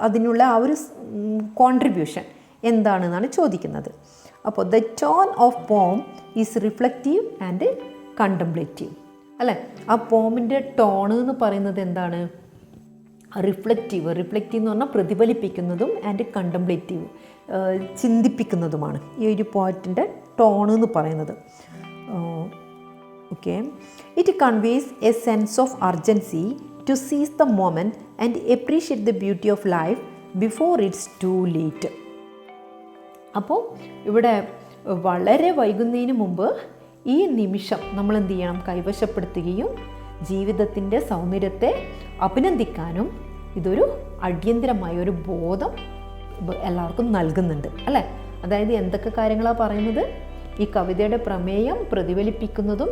അതിനുള്ള ആ ഒരു കോൺട്രിബ്യൂഷൻ എന്താണെന്നാണ് ചോദിക്കുന്നത്. അപ്പോൾ ദ ടോൺ ഓഫ് പോം ഈസ് റിഫ്ലക്റ്റീവ് ആൻഡ് കണ്ടംപ്ലേറ്റീവ് അല്ലേ. ആ പോമിൻ്റെ ടോൺ എന്ന് പറയുന്നത് എന്താണ്? റിഫ്ലക്റ്റീവ് എന്ന് പറഞ്ഞാൽ പ്രതിഫലിപ്പിക്കുന്നതും ആൻഡ് കണ്ടംപ്ലേറ്റീവ് ചിന്തിപ്പിക്കുന്നതുമാണ് ഈ ഒരു പോയറ്റിൻ്റെ ടോൺ എന്ന് പറയുന്നത്. Okay, it conveys a sense of urgency to seize the moment and appreciate the beauty of life before it's too late. അപ്പോൾ ഇവിടെ വളരെ വൈകുന്നതിന് മുമ്പ് ഈ നിമിഷം നമ്മൾ എന്ത് ചെയ്യണം? കൈവശപ്പെടുത്തുകയും ജീവിതത്തിൻ്റെ സൗന്ദര്യത്തെ അഭിനന്ദിക്കാനും ഇതൊരു അടിയന്തരമായ ഒരു ബോധം എല്ലാവർക്കും നൽകുന്നുണ്ട് അല്ലേ. അതായത് എന്തൊക്കെ കാര്യങ്ങളാണ് പറയുന്നത്? ഈ കവിതയുടെ പ്രമേയം പ്രതിഫലിപ്പിക്കുന്നതും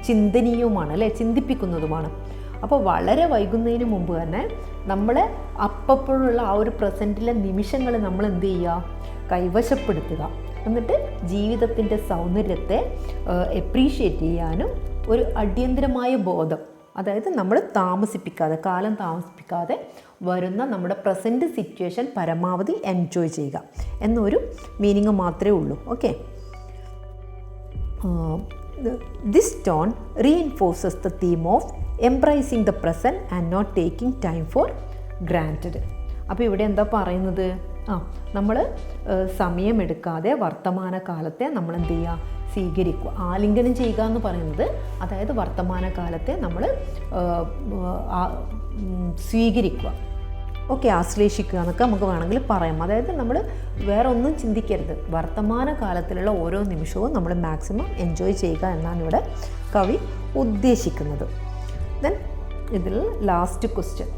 ചിന്തനീയവുമാണ് അല്ലേ, ചിന്തിപ്പിക്കുന്നതുമാണ്. അപ്പോൾ വളരെ വൈകുന്നതിന് മുമ്പ് തന്നെ നമ്മളെ അപ്പോഴുള്ള ആ ഒരു പ്രസൻറ്റിലെ നിമിഷങ്ങൾ നമ്മൾ എന്ത് ചെയ്യുക? കൈവശപ്പെടുത്തുക. എന്നിട്ട് ജീവിതത്തിൻ്റെ സൗന്ദര്യത്തെ എപ്രീഷിയേറ്റ് ചെയ്യാനും ഒരു അടിയന്തരമായ ബോധം, അതായത് നമ്മൾ കാലം താമസിപ്പിക്കാതെ വരുന്ന നമ്മുടെ പ്രസൻറ്റ് സിറ്റുവേഷൻ പരമാവധി എൻജോയ് ചെയ്യുക എന്നൊരു മീനിങ് മാത്രമേ ഉള്ളൂ. Okay, this tone reinforces the theme of embracing the present and not taking time for granted. അപ്പോൾ ഇവിടെ എന്താ പറയുന്നത്? നമ്മൾ സമയമെടുക്കാതെ വർത്തമാനകാലത്തെ നമ്മൾ എന്ത് ചെയ്യുക? സ്വീകരിക്കുക, ആലിംഗനം ചെയ്യുക എന്ന് പറയുന്നത്. അതായത് വർത്തമാനകാലത്തെ നമ്മൾ സ്വീകരിക്കുക, ഓക്കെ, ആശ്ലേഷിക്കുക എന്നൊക്കെ നമുക്ക് വേണമെങ്കിൽ പറയാം. അതായത് നമ്മൾ വേറെ ഒന്നും ചിന്തിക്കരുത്, വർത്തമാനകാലത്തിലുള്ള ഓരോ നിമിഷവും നമ്മൾ മാക്സിമം എൻജോയ് ചെയ്യുക എന്നാണ് ഇവിടെ കവി ഉദ്ദേശിക്കുന്നത്. ദെൻ ഇതിൽ last question.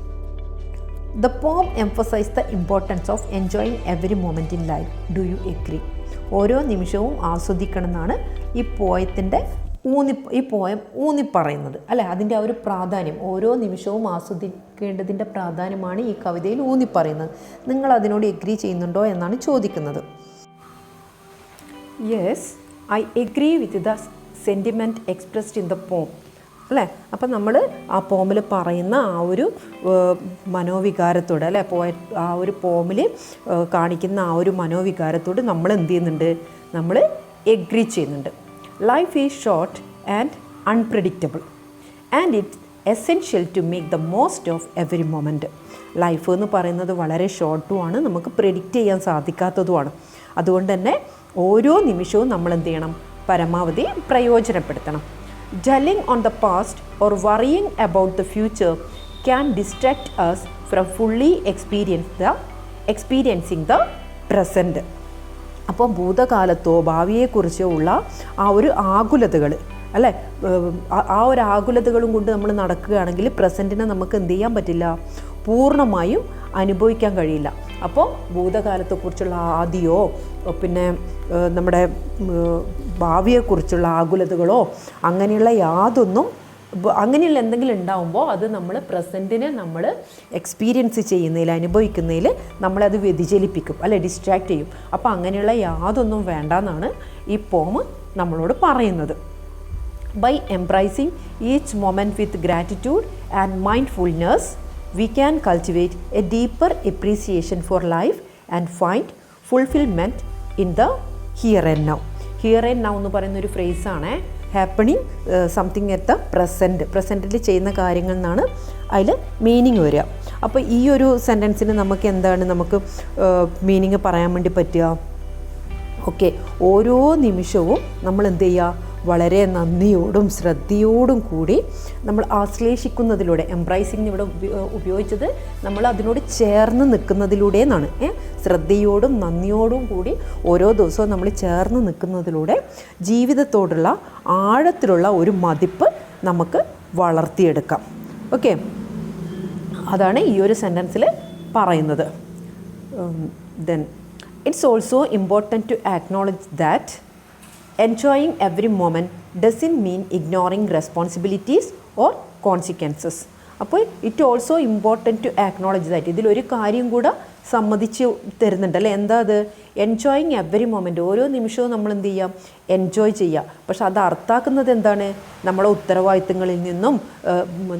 The poem emphasizes the importance of enjoying every moment in life. Do you agree? ഓരോ നിമിഷവും ആസ്വദിക്കണം എന്നാണ് ഈ പോയം ഊന്നി പറയുന്നത് അല്ലേ. അതിൻ്റെ ആ ഒരു പ്രാധാന്യം, ഓരോ നിമിഷവും ആസ്വദിക്കേണ്ടതിൻ്റെ പ്രാധാന്യമാണ് ഈ കവിതയിൽ ഊന്നി പറയുന്നത്. നിങ്ങൾ അതിനോട് എഗ്രി ചെയ്യുന്നുണ്ടോ എന്നാണ് ചോദിക്കുന്നത്. Yes, I agree with the sentiment expressed in the poem അല്ലേ. അപ്പം നമ്മൾ ആ പോമിൽ പറയുന്ന ആ ഒരു മനോവികാരത്തോട് അല്ലേ, ആ ഒരു പോമിൽ കാണിക്കുന്ന ആ ഒരു മനോവികാരത്തോട് നമ്മൾ എന്ത് ചെയ്യുന്നുണ്ട്? നമ്മൾ എഗ്രി ചെയ്യുന്നുണ്ട്. Life is short and unpredictable and it's essential to make the most of every moment. Life എന്ന് പറയുന്നത് വളരെ ഷോർട്ടുമാണ്, നമുക്ക് പ്രെഡിക്റ്റ് ചെയ്യാൻ സാധിക്കാത്തതുമാണ്. അതുകൊണ്ട് തന്നെ ഓരോ നിമിഷവും നമ്മൾ എന്ത് ചെയ്യണം? പരമാവധി പ്രയോജനപ്പെടുത്തണം. Dwelling on the past or worrying about the future can distract us from fully experiencing the present. അപ്പോൾ ഭൂതകാലത്തോ ഭാവിയെക്കുറിച്ചോ ഉള്ള ആ ഒരു ആകുലതകൾ അല്ലേ, ആ ഒരു ആകുലതകളും കൊണ്ട് നമ്മൾ നടക്കുകയാണെങ്കിൽ പ്രസൻറ്റിനെ നമുക്ക് എന്ത് ചെയ്യാൻ പറ്റില്ല? പൂർണ്ണമായും അനുഭവിക്കാൻ കഴിയില്ല. അപ്പോൾ ഭൂതകാലത്തെക്കുറിച്ചുള്ള ആദിയോ പിന്നെ നമ്മുടെ ഭാവിയെക്കുറിച്ചുള്ള ആകുലതകളോ അങ്ങനെയുള്ള അങ്ങനെയുള്ള എന്തെങ്കിലും ഉണ്ടാകുമ്പോൾ അത് നമ്മൾ പ്രസൻറ്റിനെ നമ്മൾ എക്സ്പീരിയൻസ് ചെയ്യുന്നതിൽ, അനുഭവിക്കുന്നതിൽ നമ്മളത് വ്യതിചലിപ്പിക്കും അല്ലെ, ഡിസ്ട്രാക്റ്റ് ചെയ്യും. അപ്പോൾ അങ്ങനെയുള്ള യാതൊന്നും വേണ്ടെന്നാണ് ഈ പോം നമ്മളോട് പറയുന്നത്. By embracing each moment with gratitude and mindfulness we can cultivate a deeper appreciation for life and find fulfillment in the here and now. Here and now എന്ന് പറയുന്ന ഒരു ഫ്രേസാണ് ഹാപ്പണിങ് സംതിങ് അറ്റ് ദ പ്രസൻറ്റിൽ ചെയ്യുന്ന കാര്യങ്ങൾ എന്നാണ് അതിൽ meaning വരിക. അപ്പോൾ ഈ ഒരു സെൻറ്റൻസിന് നമുക്ക് എന്താണ് മീനിങ് പറയാൻ വേണ്ടി പറ്റുക? ഓക്കെ, ഓരോ നിമിഷവും നമ്മൾ എന്ത് ചെയ്യുക? വളരെ നന്ദിയോടും ശ്രദ്ധയോടും കൂടി നമ്മൾ ആശ്ലേഷിക്കുന്നതിലൂടെ, എംബ്രൈസിങ് ഇവിടെ ഉപയോഗിച്ചത് നമ്മൾ അതിനോട് ചേർന്ന് നിൽക്കുന്നതിലൂടെ എന്നാണ്. ശ്രദ്ധയോടും നന്ദിയോടും കൂടി ഓരോ ദിവസവും നമ്മൾ ചേർന്ന് നിൽക്കുന്നതിലൂടെ ജീവിതത്തോടുള്ള ആഴത്തിലുള്ള ഒരു മതിപ്പ് നമുക്ക് വളർത്തിയെടുക്കാം. ഓക്കെ, അതാണ് ഈ ഒരു സെൻറ്റൻസിൽ പറയുന്നത്. Then it's also important to acknowledge that enjoying every moment doesn't mean ignoring responsibilities or consequences. അപ്പോൾ it also important to acknowledge that, ഇതിലൊരു കാര്യം കൂടെ സമ്മതിച്ച് തരുന്നുണ്ട് അല്ലേ. എന്താ അത്? എൻജോയിങ് എവറി മൊമെൻറ്റ്, ഓരോ നിമിഷവും നമ്മൾ എന്ത് ചെയ്യാം? എൻജോയ് ചെയ്യുക. പക്ഷെ അത് അർത്ഥാക്കുന്നത് എന്താണ്? നമ്മളെ ഉത്തരവാദിത്തങ്ങളിൽ നിന്നും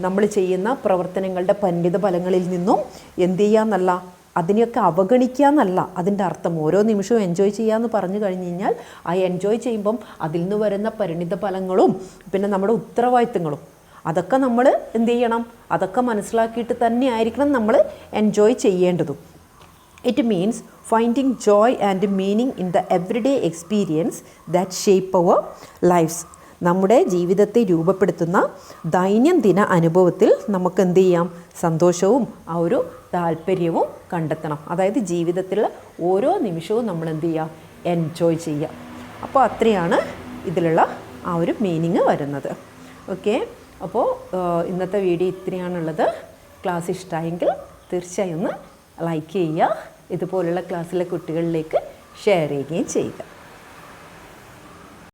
നമ്മൾ ചെയ്യുന്ന പ്രവർത്തനങ്ങളുടെ പരിണിത ഫലങ്ങളിൽ നിന്നും എന്ത് ചെയ്യാമെന്നല്ല, അതിനെയൊക്കെ അവഗണിക്കുക എന്നല്ല അതിൻ്റെ അർത്ഥം. ഓരോ നിമിഷവും എൻജോയ് ചെയ്യുക എന്ന് പറഞ്ഞു കഴിഞ്ഞ് കഴിഞ്ഞാൽ ആ എൻജോയ് ചെയ്യുമ്പം അതിൽ നിന്ന് വരുന്ന പരിണിത ഫലങ്ങളും പിന്നെ നമ്മുടെ ഉത്തരവാദിത്തങ്ങളും അതൊക്കെ നമ്മൾ എന്ത് ചെയ്യണം, അതൊക്കെ മനസ്സിലാക്കിയിട്ട് തന്നെ ആയിരിക്കണം നമ്മൾ എൻജോയ് ചെയ്യേണ്ടതും. It means finding joy and meaning in the everyday experience that shape our lifes. നമ്മുടെ ജീവിതത്തെ രൂപപ്പെടുത്തുന്ന ദൈനംദിന അനുഭവത്തിൽ നമുക്ക് എന്ത് ചെയ്യാം, സന്തോഷവും ആ ഒരു താല്പര്യവും കണ്ടെത്തണം. അതായത് ജീവിതത്തിലുള്ള ഓരോ നിമിഷവും നമ്മൾ എന്ത് ചെയ്യുക, എൻജോയ് ചെയ്യുക. അപ്പോൾ അത്രയാണ് ഇതിലുള്ള ആ ഒരു മീനിങ് വരുന്നത്. ഓക്കെ, അപ്പോൾ ഇന്നത്തെ വീഡിയോ ഇത്രയാണുള്ളത്. ക്ലാസ് ഇഷ്ടമായെങ്കിൽ തീർച്ചയായും ഒന്ന് ലൈക്ക് ചെയ്യുക, ഇതുപോലുള്ള ക്ലാസ്സിലെ കുട്ടികളിലേക്ക് ഷെയർ ചെയ്യുകയും ചെയ്യുക.